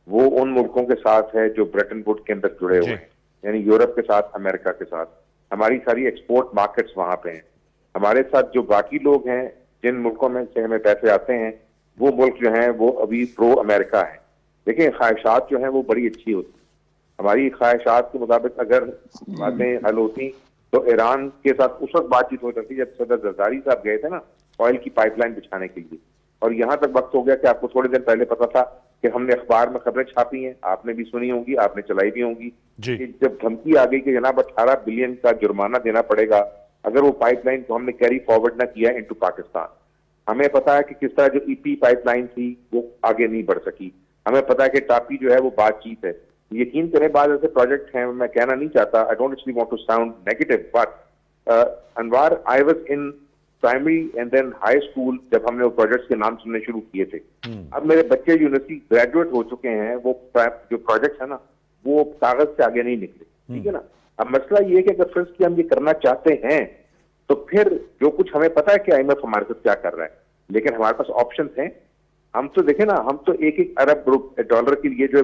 वो उन मुल्कों के साथ है जो ब्रेटन वुड के अंदर जुड़े हुए हैं, यानी यूरोप के साथ, अमेरिका के साथ। हमारी सारी एक्सपोर्ट मार्केट्स वहां पे हैं। हमारे साथ जो बाकी लोग हैं जिन मुल्कों में से हमें पैसे आते हैं, वो मुल्क जो हैं वो अभी प्रो अमेरिका है। देखिए ख्वाहिशात जो हैं वो बड़ी अच्छी होती हैं, हमारी ख्वाहिशात के मुताबिक अगर बातें हल होती तो ईरान के साथ उस वक्त बातचीत हो सकती जब सदर जरदारी साहब गए थे ना ऑयल की पाइपलाइन बिछाने के लिए। और यहाँ तक वक्त हो गया कि आपको थोड़े दिन पहले पता था कि हमने अखबार में खबरें छापी हैं, आपने भी सुनी होंगी, आपने चलाई भी होंगी कि जब धमकी आ गई कि जनाब 18 बिलियन का जुर्माना देना पड़ेगा अगर वो पाइपलाइन को हमने कैरी फॉरवर्ड ना किया इनटू पाकिस्तान। हमें पता है कि किस तरह जो ईपी पाइपलाइन थी वो आगे नहीं बढ़ सकी। हमें पता है कि टापी जो है वो बातचीत है। यकीन करें बाद ऐसे प्रोजेक्ट हैं, मैं कहना नहीं चाहता, I don't actually want to sound negative, but Anwar I was in primary and then high school जब हमने वो प्रोजेक्ट्स के नाम सुनने शुरू किए थे। अब मेरे बच्चे यूनिवर्सिटी ग्रेजुएट हो चुके हैं, वो जो प्रोजेक्ट्स है ना वो कागज से आगे नहीं निकले, ठीक है ना। अब मसला ये है कि अगर फर्स्ट हम ये करना चाहते हैं तो फिर जो कुछ हमें पता है कि IMF हमारे साथ क्या कर रहा है, लेकिन हमारे पास ऑप्शन हैं। हम तो देखें ना, हम तो एक अरब डॉलर के लिए जो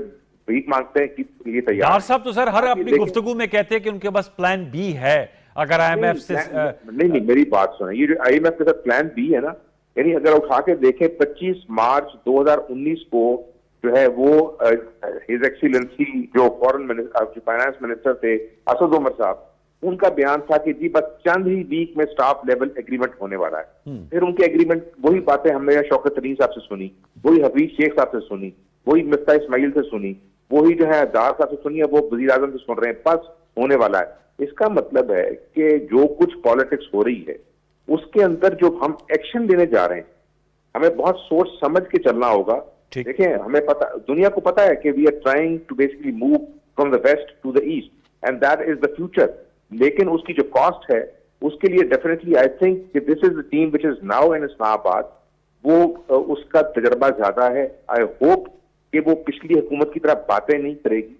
भीख मांगते हैं कि ये तैयार डार साहब तो सर हर अपनी गुफ्तगू में कहते हैं कि उनके पास प्लान बी है अगर IMF से नहीं, मेरी बात सुना, ये जो IMF के साथ प्लान बी है ना, यानी अगर उठा के देखें 25 मार्च 2019 को जो है वो हिज एक्सीलेंसी जो फॉरेन मिनिस्टर फाइनेंस मिनिस्टर थे असद उमर साहब, उनका बयान था कि जी बस चंद ही वीक में स्टाफ लेवल एग्रीमेंट होने वाला है। फिर उनके एग्रीमेंट वही बातें हमने शौकत तरीन साहब से सुनी, वही हफीज शेख साहब से सुनी, वही मिफ्ता इस्माइल से सुनी, वही जो है दार साहब से सुनी है, वो वजीर आजम से सुन रहे हैं, बस होने वाला है। इसका मतलब है कि जो कुछ पॉलिटिक्स हो रही है उसके अंदर जो हम एक्शन लेने जा रहे हैं हमें बहुत सोच समझ के चलना होगा। देखें, हमें पता, दुनिया को पता है कि we are trying to basically move from the west to the east and that is the future, लेकिन उसकी जो कॉस्ट है उसके लिए डेफिनेटली आई थिंक कि this is the team which is now in Islamabad, वो उसका तजर्बा ज्यादा है। आई होप कि वो पिछली हुकूमत की तरह बातें नहीं करेगी।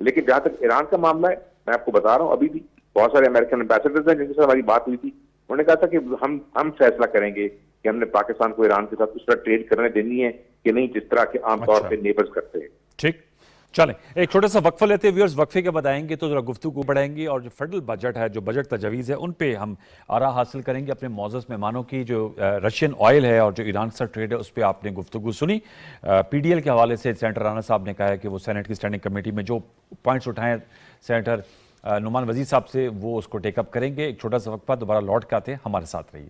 लेकिन जहां तक ईरान का मामला है, मैं आपको बता रहा हूं, अभी भी बहुत सारे अमेरिकन एम्बेसडर्स हैं जिनके साथ हमारी बात हुई थी, उन्होंने कहा था कि हम फैसला करेंगे कि हमने पाकिस्तान को ईरान के साथ उस तरह ट्रेड करने देनी है कि नहीं जिस तरह के आमतौर पर नेबर्स करते हैं। ठीक, चलें एक छोटा सा वक्फा लेते हैं व्यूअर्स, वक्फे के बताएंगे तो जरा गुफ्तगू बढ़ाएंगे और जो फेडरल बजट है, जो बजट तजवीज़ है, उन पे हम आरा हासिल करेंगे अपने मौजूद मेहमानों की। जो रशियन ऑयल है और जो ईरान से ट्रेड है उस पर आपने गुफ्तगू सुनी। PDL के हवाले से सेनेटर राना साहब ने कहा है कि वो सेनेट की स्टैंडिंग कमेटी में जो पॉइंट्स उठाएं सेनेटर नुमान वजीर साहब से वो उसको टेकअप करेंगे। एक छोटा सा वक्फा, दोबारा लौट के आते हैं, हमारे साथ रहिए।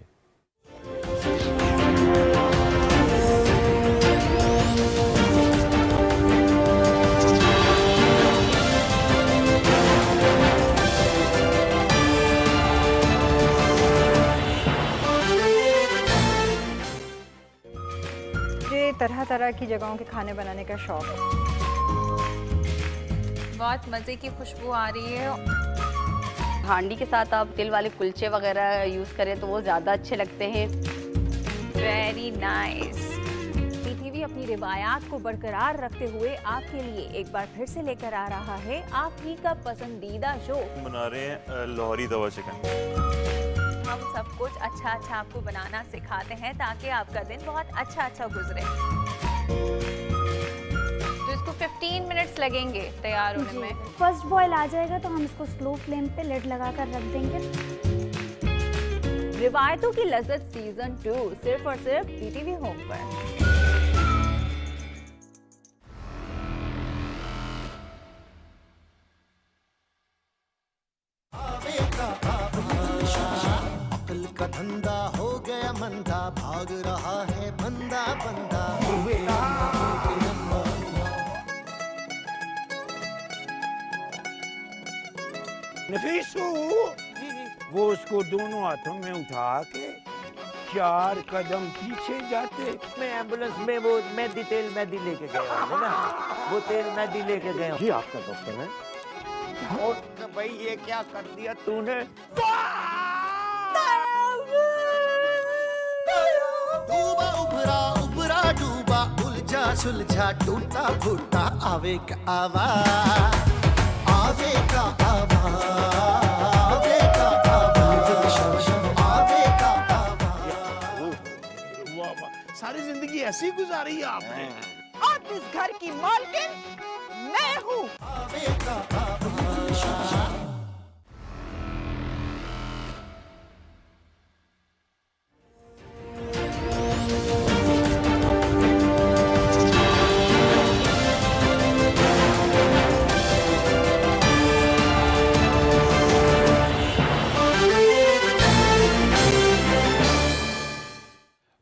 तरह तरह की जगहों के खाने बनाने का शौक है। बहुत मज़े की खुशबू आ रही है। हांडी के साथ आप तिल वाले कुलचे वगैरह यूज़ करें तो वो ज़्यादा अच्छे लगते हैं। Very nice. PTV अपनी रिवायात को बरकरार रखते हुए आपके लिए एक बार फिर से लेकर आ रहा है आप ही का पसंदीदा शो। बना रहे हैं लाहौरी तवा चिकन। हम सब कुछ अच्छा अच्छा आपको बनाना सिखाते हैं ताकि आपका दिन बहुत अच्छा गुजरे। तो इसको 15 मिनट्स लगेंगे तैयार होने में। फर्स्ट बॉयल आ जाएगा तो हम इसको स्लो फ्लेम पे लिड लगाकर रख देंगे। रिवायतों की लज्जत सीजन 2 सिर्फ और सिर्फ PTV होम पर। का धंधा हो गया मंदा, भाग रहा है बंदा बंदा। नफीसू, वो उसको दोनों हाथों में उठा के 4 कदम पीछे जाते। मैं एम्बुलेंस में वो मेहंदी तेल मेहंदी लेके गया है ना, वो तेल मेहंदी लेके गए। जी आपका डॉक्टर है। और भाई ये क्या कर दिया तूने? डूबा उभरा उभरा डूबा, उलझा सुलझा टूटा फूटा, आवे का आवाज, आवे का आवाज, आवे का आवाज, आवे का आवाज। सारी जिंदगी ऐसी गुजारी है आपने। अब इस घर की मालकिन मैं हूँ। आवे का आवाज।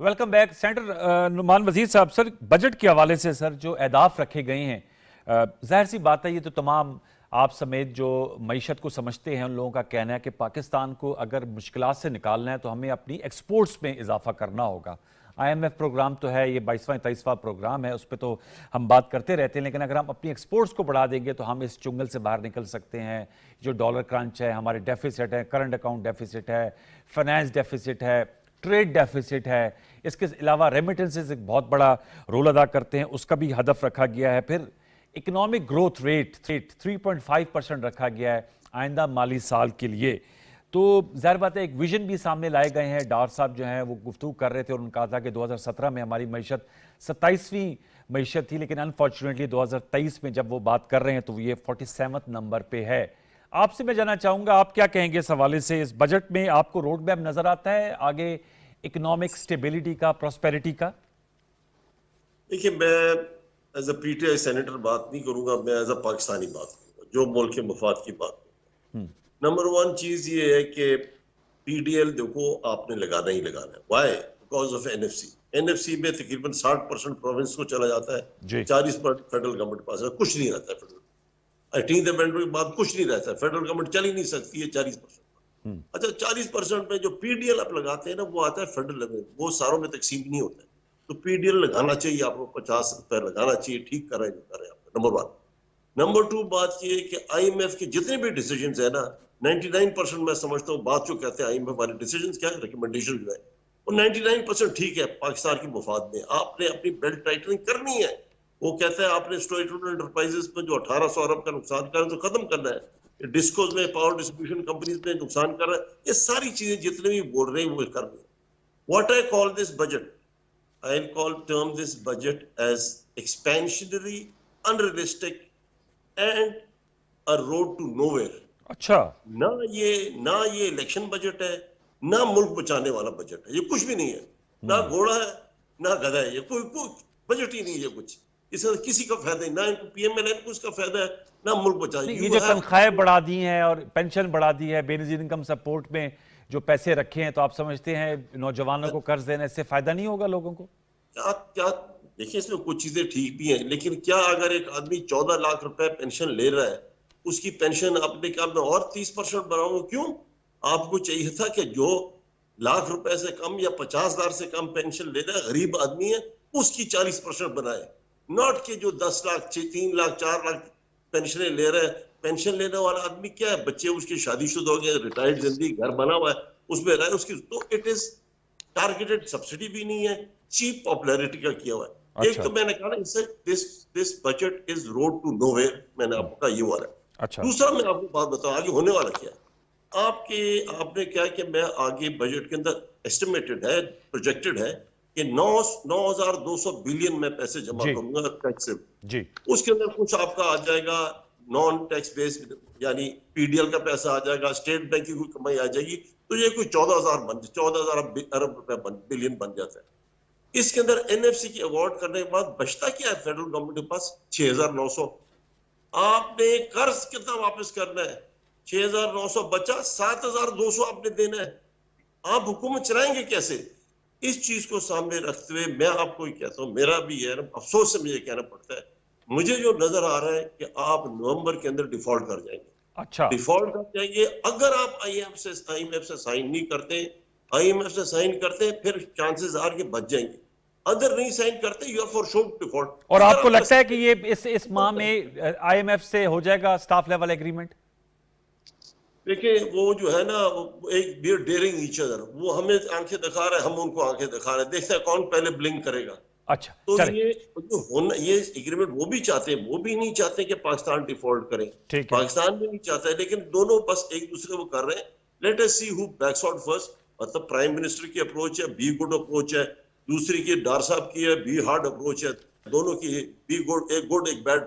Welcome back. सेनेटर नुमान वजीर साहब, सर बजट के हवाले से सर जो अहदाफ रखे गए हैं, जाहिर सी बात है ये तो तमाम आप समेत जो मईशत को समझते हैं उन लोगों का कहना है कि पाकिस्तान को अगर मुश्किलात से निकालना है तो हमें अपनी एक्सपोर्ट्स में इजाफा करना होगा। IMF प्रोग्राम तो है, ये 22वां 23वां प्रोग्राम है, उस पर तो हम बात करते रहते हैं, लेकिन अगर हम अपनी एक्सपोर्ट्स को बढ़ा देंगे तो हम इस चुंगल से बाहर निकल सकते हैं। जो डॉलर क्रंच है, हमारे डेफिसिट है, करंट अकाउंट डेफिसिट है, फाइनेंस डेफिसिट है, ट्रेड डेफिसिट है, इसके अलावा रेमिटेंसेस एक बहुत बड़ा रोल अदा करते हैं, उसका भी हदफ रखा गया है। फिर इकोनॉमिक ग्रोथ रेट 3.5% रखा गया है आइंदा माली साल के लिए। तो ज़ाहिर बात है एक विजन भी सामने लाए गए हैं। डार साहब जो हैं वो गुफ्तगू कर रहे थे और उन्होंने कहा था कि 2017 में हमारी मईशत 27वीं मईशत थी, लेकिन अनफॉर्चुनेटली 2023 में जब वो बात कर रहे हैं तो ये 47वें नंबर पे है। आपसे मैं जानना चाहूँगा आप क्या कहेंगे इस हवाले से? इस बजट में आपको रोड मैप नज़र आता है आगे इकोनॉमिक स्टेबिलिटी का, प्रॉस्पेरिटी का? देखिए, मैं एज अ PTI सेनेटर बात नहीं करूंगा, मैं एज अ पाकिस्तानी बात करूंगा, जो मुल्क के मफाद की बात करूंगा। नंबर 1 चीज ये है कि PDL देखो आपने लगाना ही लगाना है। वाई? बिकॉज ऑफ NFC में तकरीबन 60% प्रोविंस को चला जाता है, 40% फेडरल गवर्नमेंट पास है, कुछ नहीं रहता है फेडरल। 18th अमेंडमेंट के बाद कुछ नहीं रहता है, फेडरल गवर्नमेंट चल ही नहीं सकती है 40%। अच्छा, 40% में जो PDL आप लगाते हैं ना, वो आता है फेडरल लेवल, वो सारों में तकसीम नहीं होता है। तो PDL लगाना चाहिए आपको, 50 रुपए लगाना चाहिए, ठीक कर रहे हैं, कर रहे हैं आप। नंबर 1। नंबर 2 बात ये है कि IMF के जितने भी डिसीजन है ना, 99% मैं समझता हूँ बात जो कहते हैं IMF वाले डिसीजन क्या है, रिकमेंडेशन जो है वो 99% ठीक है पाकिस्तान की मुफाद में। आपने अपनी बेल्ट टाइटनिंग करनी है। वो कहते हैं आपने स्टेट एंटरप्राइजेस में जो 1800 अरब का नुकसान कर रहे हैं तो खत्म करना है। डिस्कोज में, पावर डिस्ट्रीब्यूशन कंपनीज में नुकसान कर रहा है, ये सारी चीजें जितने भी बोल रहे हैं वो कर रहे हैं। What I call this budget, I term this budget as expansionary, unrealistic and a road to nowhere। अच्छा, ना ये इलेक्शन बजट है, ना मुल्क बचाने वाला बजट है, ये कुछ भी नहीं है। ना घोड़ा है ना गधा है, ये कोई बजट ही नहीं है। कुछ इससे किसी का फायदा नहीं, ना इनको PML को इसका फायदा है, ना मुल्क बचाए। ये जो तनख्वाहें बढ़ा दी हैं और पेंशन बढ़ा दी है, बेनजीर इनकम सपोर्ट में जो पैसे रखे हैं, तो आप समझते हैं नौजवानों को कर्ज देने से फायदा नहीं होगा लोगों को? क्या देखिए, इसमें कुछ चीजें ठीक भी हैं, लेकिन क्या अगर एक आदमी 14 लाख रुपए पेंशन ले रहा है, उसकी पेंशन अपने काम में और 30% बढ़ाऊंगा? क्यों? आपको चाहिए था कि जो लाख रुपए से कम या 50,000 से कम पेंशन ले रहा है, गरीब आदमी है, उसकी 40% बनाए। नॉट कि जो 10 लाख 3 लाख 4 लाख पेंशन ले रहा है। पेंशन लेने वाला आदमी क्या है, बच्चे उसकी शादीशुदा हो गए, रिटायर्ड, जिंदगी घर बना हुआ है, उसमें रहे उसकी, तो इट इज टारगेटेड सब्सिडी भी नहीं है, चीप पॉपुलैरिटी का किया हुआ है। अच्छा। एक तो मैंने कहा ना, this budget is road to nowhere, मैंने आपको कहा ये वाला। अच्छा। दूसरा मैं आपको बात बताऊं आगे होने वाला क्या है। आपने क्या कि मैं आगे बजट के अंदर एस्टिमेटेड है, प्रोजेक्टेड है कि 9,200 बिलियन में पैसे जमा करूंगा टैक्स से। जी। उसके अंदर कुछ आपका आ जाएगा नॉन टैक्स बेस्ड, यानी PDL का पैसा आ जाएगा, स्टेट बैंक की कोई कमाई आ जाएगी, तो ये कोई 14,000 अरब रुपए बिलियन बन जाता है। इसके अंदर NFC की अवार्ड करने के बाद बचता क्या है फेडरल गवर्नमेंट के पास? 6,900। आपने कर्ज कितना वापस करना है? 6,900 बचा, 7,200 आपने देना है। आप हुकूमत चलाएंगे कैसे? इस चीज को सामने रखते हुए मैं आपको ही कहता हूँ, मेरा भी है अफसोस से मुझे कहना पड़ता है, मुझे जो नजर आ रहा है कि आप नवंबर के अंदर डिफॉल्ट कर जाएंगे। अच्छा, डिफॉल्ट कर जाएंगे अगर आप IMF से साइन नहीं करते। IMF से साइन करते फिर चांसेस आर के बच जाएंगे, अगर नहीं साइन करते you are for sure default. और आपको लगता है कि ये इस माह में IMF से हो जाएगा स्टाफ लेवल एग्रीमेंट? देखिए, वो जो है ना, वो एक we are daring each other, वो हमें आंखें दिखा रहे हैं, हम उनको आंखें दिखा रहे हैं, देखते हैं कौन पहले ब्लिंक करेगा। अच्छा, तो ये जो होना, ये एग्रीमेंट वो भी चाहते हैं, वो भी नहीं चाहते कि पाकिस्तान डिफॉल्ट करे, पाकिस्तान भी नहीं चाहता है, लेकिन दोनों बस एक दूसरे को कर रहे हैं। Let us see who backs out first. मतलब प्राइम मिनिस्टर की अप्रोच है, बी गुड अप्रोच है, दूसरी की डार साहब की है, बी हार्ड अप्रोच है, दोनों की बी गुड एक बैड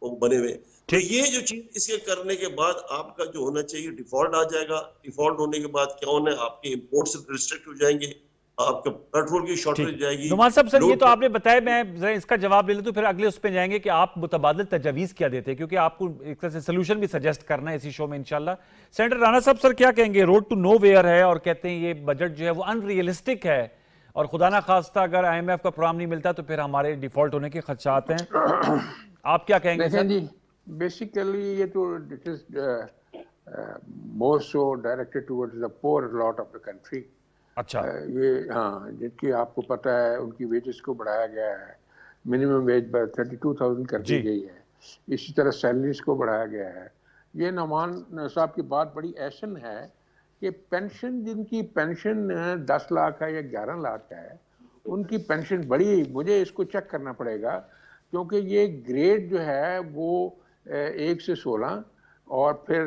बने हुए। तो ये जो चीज इसके करने के बाद आपका जो होना चाहिए डिफॉल्ट आ जाएगा। डिफॉल्ट होने के बाद क्या होना है, आपके इंपोर्ट्स रिस्ट्रिक्ट हो जाएंगे, आपका पेट्रोल की शॉर्टेज जाएगी। नुमान साहब, सर ये तो आपने बताया, मैं जरा इसका जवाब ले लूं तो फिर अगले उस पे जाएंगे कि आप मुतबादिल तजवीज़ क्या देते हैं, क्योंकि आपको एक तरह से सोल्यूशन भी सजेस्ट करना है इसी शो में इंशाल्लाह। सेनेटर राणा साहब, सर क्या कहेंगे? रोड टू नो वेयर है और कहते हैं ये बजट जो है वो अनरियलिस्टिक है और खुदा ना खास्ता अगर IMF का प्रोग्राम नहीं मिलता तो फिर हमारे डिफॉल्ट होने के खदशात हैं। आप क्या कहेंगे सर? जी, बेसिकली ये तो it is more so directed towards the poor lot of the country. अच्छा, ये हाँ, जिनकी आपको पता है उनकी वेजेस को बढ़ाया गया है, मिनिमम वेज 32,000 कर दी गई है, इसी तरह सैलरीज को बढ़ाया गया है। ये नमान साहब की बात बड़ी ऐसन है कि पेंशन, जिनकी पेंशन 10 लाख है या 11 लाख है, उनकी पेंशन बड़ी, मुझे इसको चेक करना पड़ेगा क्योंकि ये ग्रेड जो है वो 1 से 16 और फिर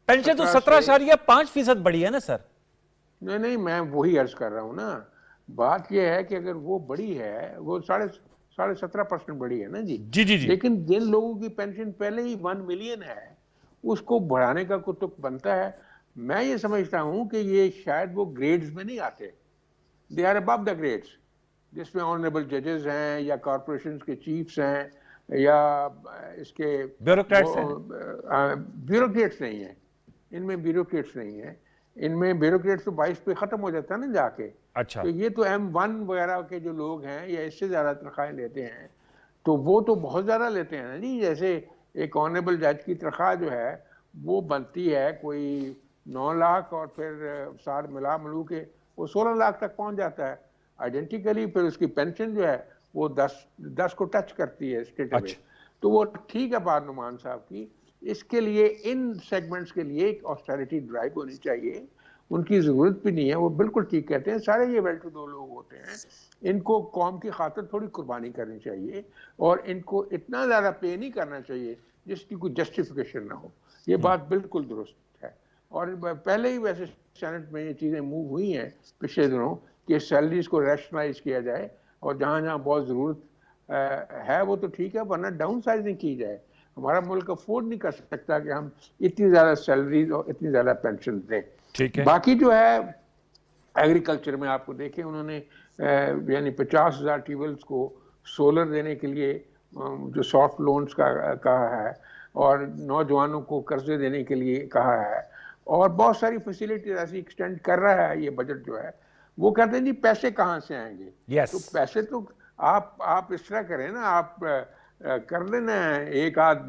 पेंशन तो 17.5% बढ़ी है ना सर? नहीं, मैं वही अर्ज कर रहा हूँ ना। बात यह है कि अगर वो बड़ी है, वो 17.5% बढ़ी है ना जी। जी। लेकिन जिन लोगों की पेंशन पहले ही 1 मिलियन है, उसको बढ़ाने का कुछ तो बनता है। मैं ये समझता हूँ कि ये शायद वो ग्रेड्स में नहीं आते, they are above the grades, जिसमें ऑनरेबल जजेस हैं या कॉरपोरेशन के चीफ्स हैं या इसके ब्यूरोक्रेट्स नहीं है, इनमें ब्यूरोक्रेट्स नहीं है, इनमें ब्यूरोक्रेट्स तो 22 पे खत्म हो जाता है ना जाके। अच्छा, तो ये तो M1 वगैरह के जो लोग हैं या इससे ज्यादा तनख्वाहें लेते हैं, तो वो तो बहुत ज्यादा लेते हैं ना जी। जैसे एक ऑनरेबल जज की तनख्वाह जो है वो बनती है कोई 9 लाख और फिर साथ मिला मिलू के वो 16 लाख तक पहुंच जाता है आइडेंटिकली। फिर उसकी पेंशन जो है वो 10 को टच करती है स्टेट में। तो वो ठीक है बात नुमान साहब की। इसके लिए इन सेगमेंट्स के लिए एक ऑस्टेरिटी ड्राइव होनी चाहिए, उनकी जरूरत भी नहीं है। वो बिल्कुल ठीक कहते हैं, सारे ये वेल टू डू लोग होते हैं, इनको कौम की खातिर थोड़ी कुर्बानी करनी चाहिए और इनको इतना ज़्यादा पे नहीं करना चाहिए जिसकी कोई जस्टिफिकेशन ना हो। ये बात बिल्कुल दुरुस्त है। और पहले ही वैसे सेनेट में ये चीज़ें मूव हुई हैं पिछले दिनों कि सैलरीज को रैशनलाइज किया जाए और जहाँ जहाँ बहुत ज़रूरत है वो तो ठीक है, वरना डाउन साइजिंग की जाए। हमारा मुल्क अफोर्ड नहीं कर सकता कि हम इतनी ज़्यादा सैलरीज और इतनी ज़्यादा पेंशन दें। ठीक है। बाकी जो है एग्रीकल्चर में आपको देखें उन्होंने यानी 50,000 ट्यूबवेल्स को सोलर देने के लिए जो सॉफ्ट लोन्स का कहा है और नौजवानों को कर्जे देने के लिए कहा है और बहुत सारी फैसिलिटीज ऐसी एक्सटेंड कर रहा है ये बजट जो है। वो कहते हैं जी पैसे कहाँ से आएंगे? तो पैसे तो आप इस तरह करें ना, आप कर देना एक आध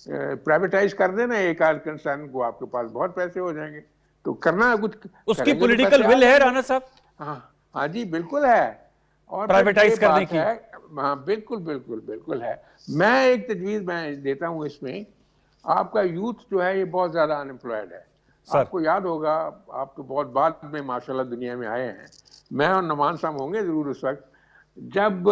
प्राइवेटाइज कर देना एक आध कंसर्न को, आपके पास बहुत पैसे हो जाएंगे। तो करना है कुछ, उसकी पॉलिटिकल विल है राणा साहब? हाँ जी बिल्कुल है। और प्राइवेटाइज करने की हाँ बिल्कुल है। मैं एक तजवीज मैं देता हूँ इसमें, आपका यूथ जो है ये बहुत ज्यादा अनएम्प्लॉयड है। आपको याद होगा, आप तो बहुत बाद में माशाल्लाह दुनिया में आए हैं, मैं और नमान साहब होंगे जरूर उस वक्त जब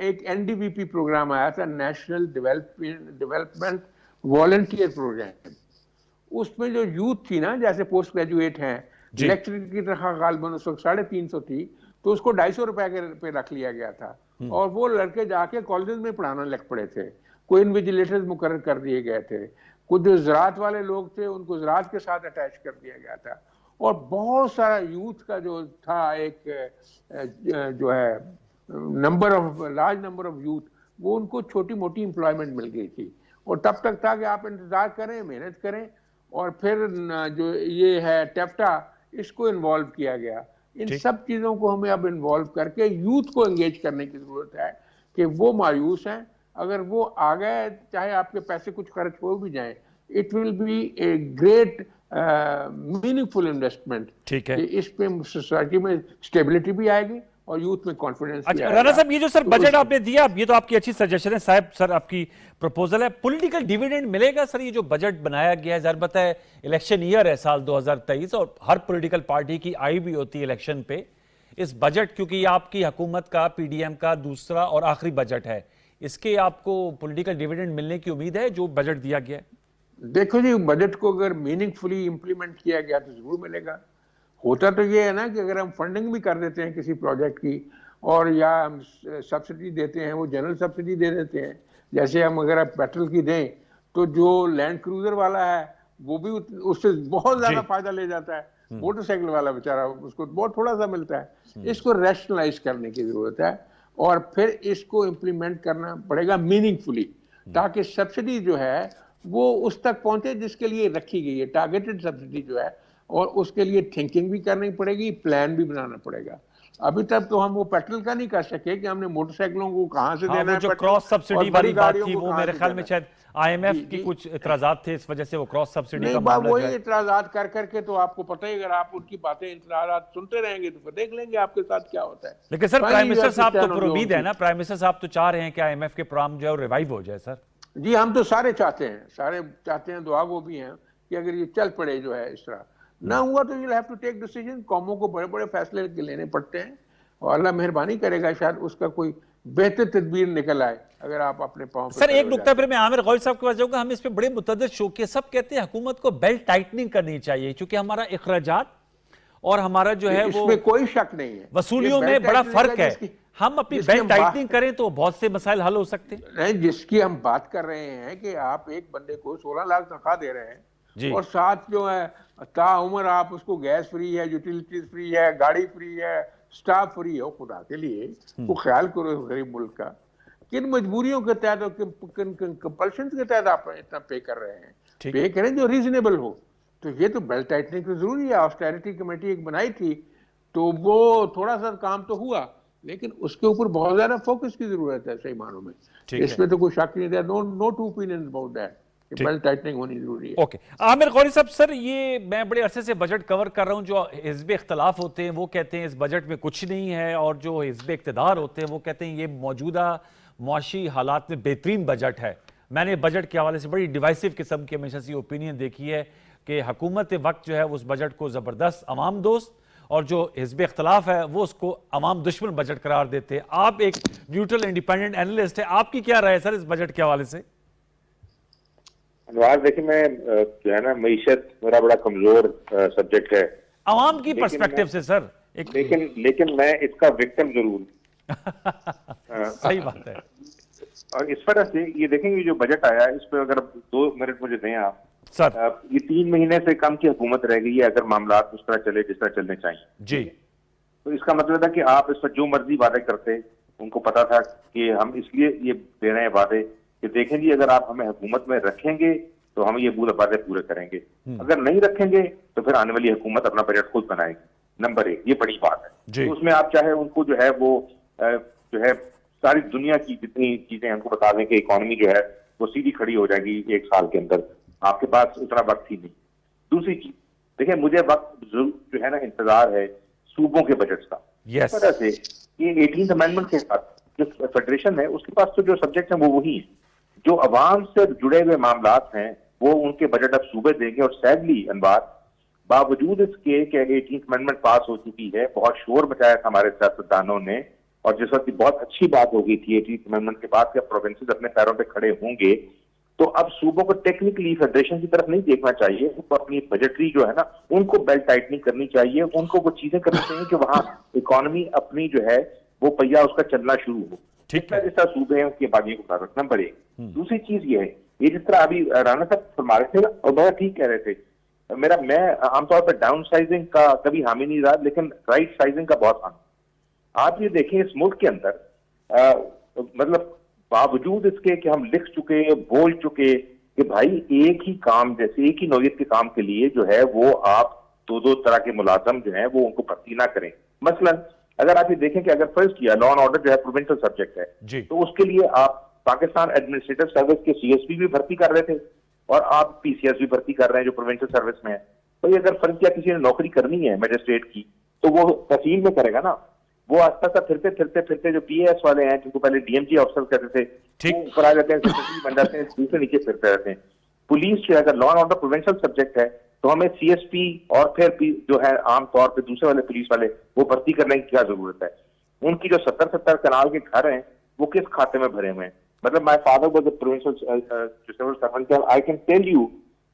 एक NDVP प्रोग्राम आया था, नेशनल डेवलपमेंट वॉलंटियर प्रोग्राम। उसमें जो यूथ थी ना, जैसे पोस्ट ग्रेजुएट हैं, लेक्चरर की तनख्वाह गालबन उस वक्त 350 थी, तो उसको 250 रुपए पे रख लिया गया था और वो लड़के जाके कॉलेज में पढ़ाना लग पड़े थे। कोई इन्विजिलेटर्स मुकर्रर कर दिए गए थे, कुछ जो ज़राअत वाले लोग थे उनको ज़राअत के साथ अटैच कर दिया गया था और बहुत सारा यूथ का जो था एक जो है लार्ज नंबर ऑफ यूथ, वो उनको छोटी मोटी एम्प्लॉयमेंट मिल गई थी। और तब तक था कि आप इंतजार करें, मेहनत करें और फिर जो ये है टेफ्टा, इसको इन्वॉल्व किया गया। इन सब चीज़ों को हमें अब इन्वॉल्व करके यूथ को एंगेज करने की ज़रूरत है कि वो मायूस हैं, अगर वो आ गए चाहे आपके पैसे कुछ खर्च हो भी जाए, it will be a great meaningful investment. ठीक है, इस पे सोसाइटी में स्टेबिलिटी भी आएगी और यूथ में कॉन्फिडेंस भी आएगा। राणा साहब, ये जो सर बजट आपने दिया, ये तो आपकी अच्छी सजेशन है साहब। सर आपकी प्रपोजल है, पॉलिटिकल डिविडेंड मिलेगा सर? ये जो बजट बनाया गया है, ज़ाहिर बात है इलेक्शन ईयर है साल 2023 और हर पॉलिटिकल पार्टी की आई भी होती है इलेक्शन पे। इस बजट, क्योंकि आपकी हुकूमत का PDM का दूसरा और आखिरी बजट है, इसके आपको पॉलिटिकल डिविडेंड मिलने की उम्मीद है जो बजट दिया गया है? देखो जी, बजट को अगर मीनिंगफुली इंप्लीमेंट किया गया तो जरूर मिलेगा। होता तो ये है ना कि अगर हम फंडिंग भी कर देते हैं किसी प्रोजेक्ट की और या हम सब्सिडी देते हैं, वो जनरल सब्सिडी दे देते हैं, जैसे हम अगर आप पेट्रोल की दें तो जो लैंड क्रूजर वाला है वो भी उससे बहुत ज्यादा फायदा ले जाता है, मोटरसाइकिल वाला बेचारा उसको बहुत थोड़ा सा मिलता है। इसको रैशनलाइज करने की जरूरत है और फिर इसको इम्प्लीमेंट करना पड़ेगा मीनिंगफुली, ताकि सब्सिडी जो है वो उस तक पहुंचे जिसके लिए रखी गई है, टारगेटेड सब्सिडी जो है, और उसके लिए थिंकिंग भी करनी पड़ेगी, प्लान भी बनाना पड़ेगा। अभी तक तो हम वो पेट्रोल का नहीं कर सके कि हमने मोटरसाइकिलों को कहां से हाँ, देना वो है जो पेट्रोल, क्रॉस सब्सिडी और वाली बड़ी बात गाड़ियों थी को वो कहां मेरे से ख्याल में देना है। शायद आईएमएफ जी, की जी। कुछ इतराजात थे इस वजह से वो क्रॉस सब्सिडी नहीं का बात मामला जो वही है। इतराजात कर करके तो आपको पता ही, अगर आप उनकी बातें इतराजात सुनते रहेंगे तो फिर देख लेंगे आपके साथ क्या होता है। लेकिन sir, prime Finally, minister you have to साहब तो stand on your पुरुमीद own है ना, feet. प्राइम मिनिस्टर साहब तो चाह रहे हैं कि आईएमएफ के प्रोग्राम जो है रिवाइव हो जाए सर। जी हम तो सारे चाहते हैं, दुआ वो भी हैं कि अगर ये चल पड़े जो है इस तरह ना हुआ तो you have to take decision. कौमों को बड़े बड़े फैसले लेने पड़ते हैं और अल्लाह मेहरबानी करेगा, शायद उसका कोई बेहतर तदबीर निकल आए अगर आप अपने पाँव पे सर खड़े एक हो नुकता जाते फिर मैं आमिर गौरी साहब के पास जाऊंगा। हम इस पे बड़े मुतअद्दिद शोक़े सब कहते हैं हुकूमत को बेल्ट टाइटनिंग करनी चाहिए क्योंकि हमारा इखराजात और हमारा जो है वो इसमें कोई शक नहीं है, वसूलियों ये में बेल्ट बड़ा टाइटनिंग फर्क का है। हम अपनी जिसकी बेल्ट हम टाइटनिंग बात- करें तो बहुत से मसाइल हल हो सकते हैं। नहीं, जिसकी हम बात कर रहे हैं कि आप एक बंदे को 16 लाख तनख्वाह दे रहे जी। हैं और साथ जो है ताउम्र आप उसको गैस फ्री है, यूटिलिटीज फ्री है, गाड़ी फ्री है, स्टाफ फ्री हो। खुदा के लिए वो ख्याल करो गरीब मुल्क का, किन मजबूरियों के तहत और किन कंपल्शन के तहत आप इतना पे कर रहे हैं। पे करें जो रीजनेबल हो। तो ये तो बेल्ट टाइटनिंग तो जरूरी है। ऑस्टेरिटी कमेटी एक बनाई थी तो वो थोड़ा सा काम तो हुआ, लेकिन उसके ऊपर बहुत ज्यादा फोकस की जरूरत है सही मानों में। इसमें तो कोई शक नहीं है, no two opinions about that. Belt tightening होनी जरूरी है। ओके, आमिर गौरी साहब, सर ये मैं बड़े अरसे से बजट कवर कर रहा हूं। जो हिज़्ब इख्तलाफ होते हैं वो कहते हैं इस बजट में कुछ नहीं है, और जो हिज़्ब इक़्तिदार होते हैं वो कहते हैं ये मौजूदा मुआशी हालात में बेहतरीन बजट है। मैंने बजट के हवाले से बड़ी डिवाइसिव किस्म की हमेशा से ओपिनियन देखी है कि हुकूमत वक्त जो है उस बजट को ज़बरदस्त अवाम दोस्त, और जो हिज़्ब इख्तलाफ है वो उसको अवाम दुश्मन बजट करार देते हैं। आप एक न्यूट्रल इंडिपेंडेंट एनालिस्ट है, आपकी क्या राय है सर इस बजट के हवाले से? अनुवाद देखिए, मैं जो है ना, मईशत मेरा बड़ा कमजोर सब्जेक्ट है अवाम की पर्सपेक्टिव से सर। लेकिन मैं इसका विक्टिम जरूर सही बात है। और इस वजह से ये देखेंगे जो बजट आया, इस पर अगर 2 मिनट मुझे दें आप सर। ये 3 महीने से कम की हुकूमत रह गई है अगर मामला उस तरह चले जिस तरह चलने चाहिए जी। तो इसका मतलब था कि आप इस पर जो मर्जी वादे करते, उनको पता था कि हम इसलिए ये दे रहे हैं वादे कि देखें जी अगर आप हमें हुकूमत में रखेंगे तो हम ये वादे पूरे करेंगे, अगर नहीं रखेंगे तो फिर आने वाली हुकूमत अपना बजट खुद बनाएगी। नंबर 1 ये बड़ी बात है। तो उसमें आप चाहे उनको जो है वो जो है सारी दुनिया की जितनी चीजें हमको बता दें कि इकोनॉमी जो है वो सीधी खड़ी हो जाएगी 1 साल के अंदर, आपके पास उतना वक्त ही नहीं। दूसरी चीज देखिए, मुझे वक्त जो है ना इंतजार है सूबों के बजट का। इस वजह से ये 18th अमेंडमेंट के साथ जो फेडरेशन है उसके पास तो जो सब्जेक्ट है वो वही है, जो अवाम से जुड़े हुए मामलात हैं वो उनके बजट अब सूबे देंगे। और सैडली अनवार, बावजूद इसके कि 18th अमेंडमेंट पास हो चुकी है, बहुत शोर मचाया था हमारे सियासतदानों ने, और जिस वक्त बहुत अच्छी बात हो गई थी 18th अमेंडमेंट के बाद कि प्रोविंसेस अपने पैरों पे खड़े होंगे, तो अब सूबों को टेक्निकली फेडरेशन की तरफ नहीं देखना चाहिए, उनको अपनी बजटरी जो है ना उनको बेल्ट टाइटनिंग करनी चाहिए, उनको वो चीजें करनी चाहिए कि वहां इकोनॉमी अपनी जो है वो पहिया उसका चलना शुरू हो। ठीक है, जिस तरह सूबे हैं उसकी आबादियों को ताकत। नंबर 1। दूसरी चीज ये है, ये जिस तरह अभी राना साहब फरमा रहे थे और बहुत ठीक कह रहे थे, मैं आमतौर पर डाउन साइजिंग का कभी हामी नहीं रहा, लेकिन राइट साइजिंग का बहुत हामी। आप ये देखें इस मुल्क के अंदर मतलब बावजूद इसके कि हम लिख चुके, बोल चुके कि भाई एक ही काम, जैसे एक ही नौयत के काम के लिए जो है वो आप 2-2 तरह के मुलाजम जो है वो उनको भर्ती ना करें। मसलन अगर आप ये देखें कि अगर फर्स्ट किया लॉ एंड ऑर्डर जो है प्रोविंशियल सब्जेक्ट है, तो उसके लिए आप पाकिस्तान एडमिनिस्ट्रेटिव सर्विस के CSP भी भर्ती कर रहे थे और आप PCS भी भर्ती कर रहे हैं जो प्रोविंशियल सर्विस में है। तो ये अगर फर्ज किया किसी ने नौकरी करनी है मजिस्ट्रेट की तो वो तहसील में करेगा ना, वो आस्ता आस्ता फिरते जो PAS वाले हैं जिनको पहले DMG ऑफिसर कहते थे वो ऊपर आ जाते हैं, सेक्रेटरी बन जाते हैं, दूसरे नीचे फिरते रहते हैं। पुलिस जो अगर law and order provincial subject है तो हमें CSP और फिर जो है आमतौर पर दूसरे वाले पुलिस वाले वो भर्ती करने की क्या जरूरत है। उनकी जो 70 कनाल के घर हैं वो किस खाते में भरे हुए हैं। मतलब my father was a provincial civil servant, I can tell you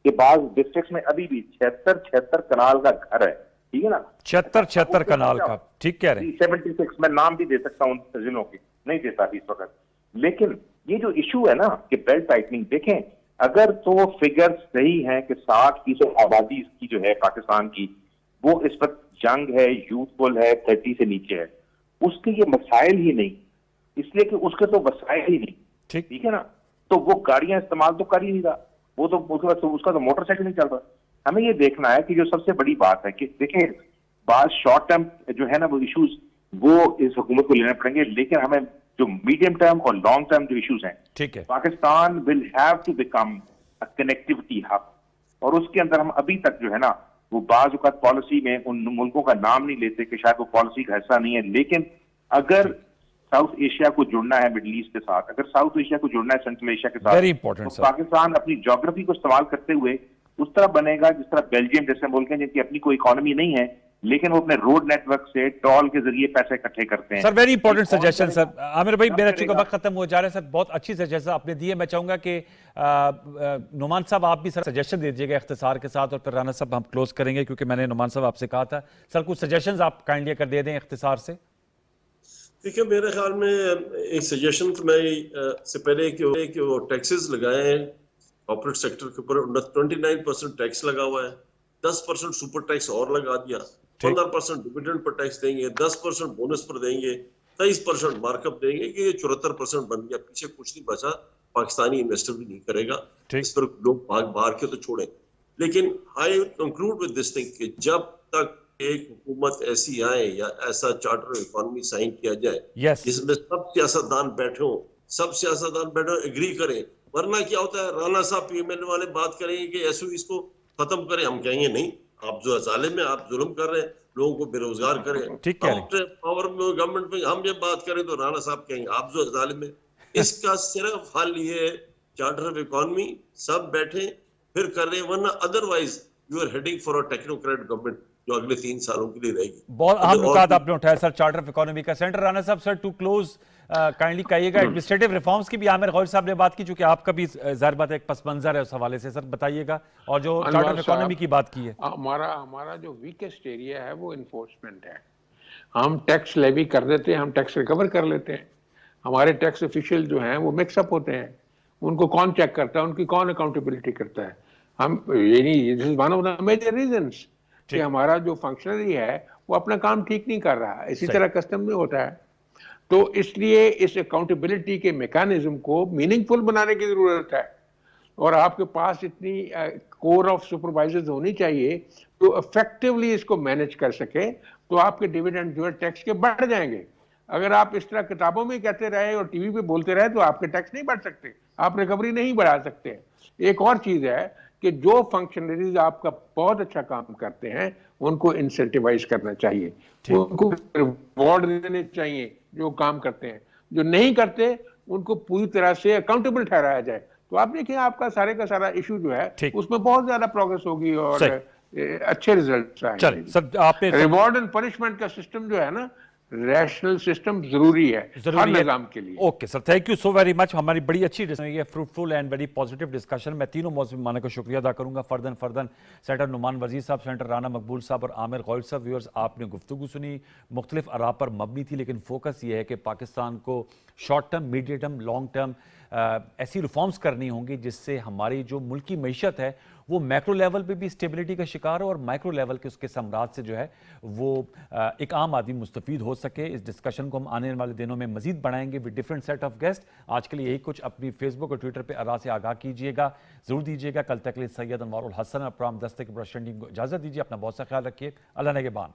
कि बाज डिस्ट्रिक्ट्स में अभी भी 76 कनाल का घर है, ठीक है ना, 76 कनाल का, ठीक कह रहे हैं। 76 मैं नाम भी दे सकता हूँ जिलों के, नहीं देता इस वक्त। लेकिन ये जो इशू है ना कि बेल्ट टाइटनिंग, देखें अगर तो फिगर्स सही हैं कि 60% आबादी इसकी जो है पाकिस्तान की वो इस पर यंग है, यूथफुल है, 30 से नीचे है, उसके ये मसाइल ही नहीं, इसलिए कि उसके तो वसाइल ही नहीं, ठीक है ना, तो वो गाड़ियां इस्तेमाल तो कर ही नहीं रहा, वो तो उसका तो मोटरसाइकिल नहीं चल रहा। हमें ये देखना है कि जो सबसे बड़ी बात है कि देखें बात शॉर्ट टर्म जो है ना वो इश्यूज वो इस हुकूमत को लेने पड़ेंगे। लेकिन हमें जो मीडियम टर्म और लॉन्ग टर्म जो इश्यूज हैं, ठीक है, Pakistan will have to become a connectivity hub, और उसके अंदर हम अभी तक जो है ना वो बाज़ औक़ात पॉलिसी में उन मुल्कों का नाम नहीं लेते कि शायद वो पॉलिसी का हिस्सा नहीं है, लेकिन अगर साउथ एशिया को जुड़ना है मिडिल ईस्ट के साथ, अगर साउथ एशिया को जुड़ना है सेंट्रल एशिया के साथ, वेरी इंपॉर्टेंट तो पाकिस्तान अपनी ज्योग्राफी को इस्तेमाल करते हुए उस तरह बनेगा जिस तरह बेल्जियम जैसे मुल्क हैं जिनकी अपनी कोई इकोनॉमी नहीं है, लेकिन वो अपने रोड नेटवर्क से टॉल के जरिए पैसे इकट्ठे करते हैं। Sir very important suggestion sir. Aamir भाई मेरा चूंकि वक्त खत्म हो जा रहा है सर, बहुत अच्छी सजेशन आपने दी है। मैं चाहूंगा कि नुमान साहब आप भी सर सजेशन दे दीजिएगा इख्तिसार के साथ, और फिर राना साहब हम क्लोज करेंगे क्योंकि मैंने नुमान साहब आपसे कहा था। सर कुछ सजेशंस आप काइंडली कर दे दें इख्तिसार से। देखिए मेरे ख्याल में एक सजेशन तो मैं से पहले कि वो टैक्सेस लगाए हैं कॉर्पोरेट सेक्टर के ऊपर, 29% टैक्स लगा हुआ है, 10% सुपर टैक्स और लगा दिया, 15% डिविडेंड पर टैक्स देंगे, 10% बोनस पर देंगे, 23% मार्कअप देंगे कि ये 74% बन गया। पीछे कुछ नहीं बचा, पाकिस्तानी इन्वेस्टर भी नहीं करेगा इस पर, लोग बाहर के तो छोड़ें। लेकिन I conclude with this thing कि जब तक एक हुकूमत ऐसी आए या ऐसा चार्टर इकोनॉमी साइन किया जाए जिसमें सब सियासतदान बैठे हो, एग्री करें, वरना क्या होता है राना साहब पीएमएल वाले बात करेंगे कि एसओईस को खत्म करें, हम कहेंगे नहीं आप जो जालिम है, आप जुल्म कर रहे हैं, लोगों को बेरोजगार करें। ठीक है, पावर में गवर्नमेंट में हम ये बात करें तो राना साहब कहेंगे आप जो जालिम है। इसका सिर्फ हल ये चार्टर ऑफ इकोनॉमी सब बैठे फिर कर रहे हैं, वरना otherwise you are heading for a technocrat government जो अगले 3 सालों के लिए रहेगी। बहुत अहम नुकात आपने उठाया सर चार्टर ऑफ इकोनॉमी का। सेंटर राना साहब सर टू क्लोज काइंडली कहिएगा, एडमिनिस्ट्रेटिव रिफॉर्म्स की भी आमिर गौहर साहब ने बात की, चूंकि आपका भी जाहिर बात है एक पस मंजर है उस हवाले से, सर बताइएगा। और जो चार्टर ऑफ इकोनॉमी की बात की है, हमारा जो वीकेस्ट एरिया है वो इन्फोर्समेंट है। हम टैक्स लेवी कर देते हैं, हम टैक्स रिकवर कर लेते हैं, हमारे टैक्स ऑफिशियल जो हैं वो मिक्सअप होते हैं, उनको कौन चेक करता है, उनकी कौन अकाउंटेबिलिटी करता है। हम ये नहीं, this is one of the major reasons कि हमारा जो फंक्शनरी है वो अपना काम ठीक नहीं कर रहा है। इसी तरह कस्टम में होता है। तो इसलिए इस अकाउंटेबिलिटी के मैकेनिज्म को मीनिंगफुल बनाने की जरूरत है, और आपके पास इतनी कोर ऑफ सुपरवाइजर्स होनी चाहिए तो इफेक्टिवली इसको मैनेज कर सके, तो आपके डिविडेंड जो है टैक्स के बढ़ जाएंगे। अगर आप इस तरह किताबों में कहते रहे और टीवी पे बोलते रहे तो आपके टैक्स नहीं बढ़ सकते, आप रिकवरी नहीं बढ़ा सकते। एक और चीज है कि जो फंक्शनरीज आपका बहुत अच्छा काम करते हैं उनको इंसेंटिवाइज करना चाहिए, उनको रिवॉर्ड देने चाहिए जो काम करते हैं, जो नहीं करते उनको पूरी तरह से अकाउंटेबल ठहराया जाए। तो आप देखिए आपका सारे का सारा इशू जो है उसमें बहुत ज्यादा प्रोग्रेस होगी और अच्छे रिजल्ट आएंगे। रिवॉर्ड एंड पनिशमेंट का सिस्टम जो है ना, रैशनल सिस्टम जरूरी है हर निजाम के लिए। Okay sir, thank you so very much. हमारी बड़ी अच्छी fruitful and very positive discussion. मैं तीनों मौजूद का शुक्रिया अदा करूंगा, फर्दन सेंटर नुमान वजीर साहब, सेंटर राना मकबूल साहब और आमिर गौहर साहब। व्यूअर्स, आपने गुफ्तगू सुनी, मुख्तलिफ आरा पर मबनी थी, लेकिन फोकस ये है कि पाकिस्तान को short term, medium term, long term ऐसी रिफॉर्म्स करनी होंगी जिससे हमारी जो मुल्की मईशत है वो मैक्रो लेवल पे भी स्टेबिलिटी का शिकार हो और माइक्रो लेवल के उसके सम्राट से जो है वो एक आम आदमी मुस्तफीद हो सके। इस डिस्कशन को हम आने वाले दिनों में मजीद बढ़ाएंगे with different set of guest. आज के लिए यही कुछ। अपनी फेसबुक और ट्विटर पर आरा से आगाह कीजिएगा, जरूर दीजिएगा। कल तक के लिए सैयद अनवारुल हसन और प्रोग्राम दस्तक टीम को इजाजत दीजिए। अपना बहुत सा ख्याल रखिए। अल्लाह नेगेबान।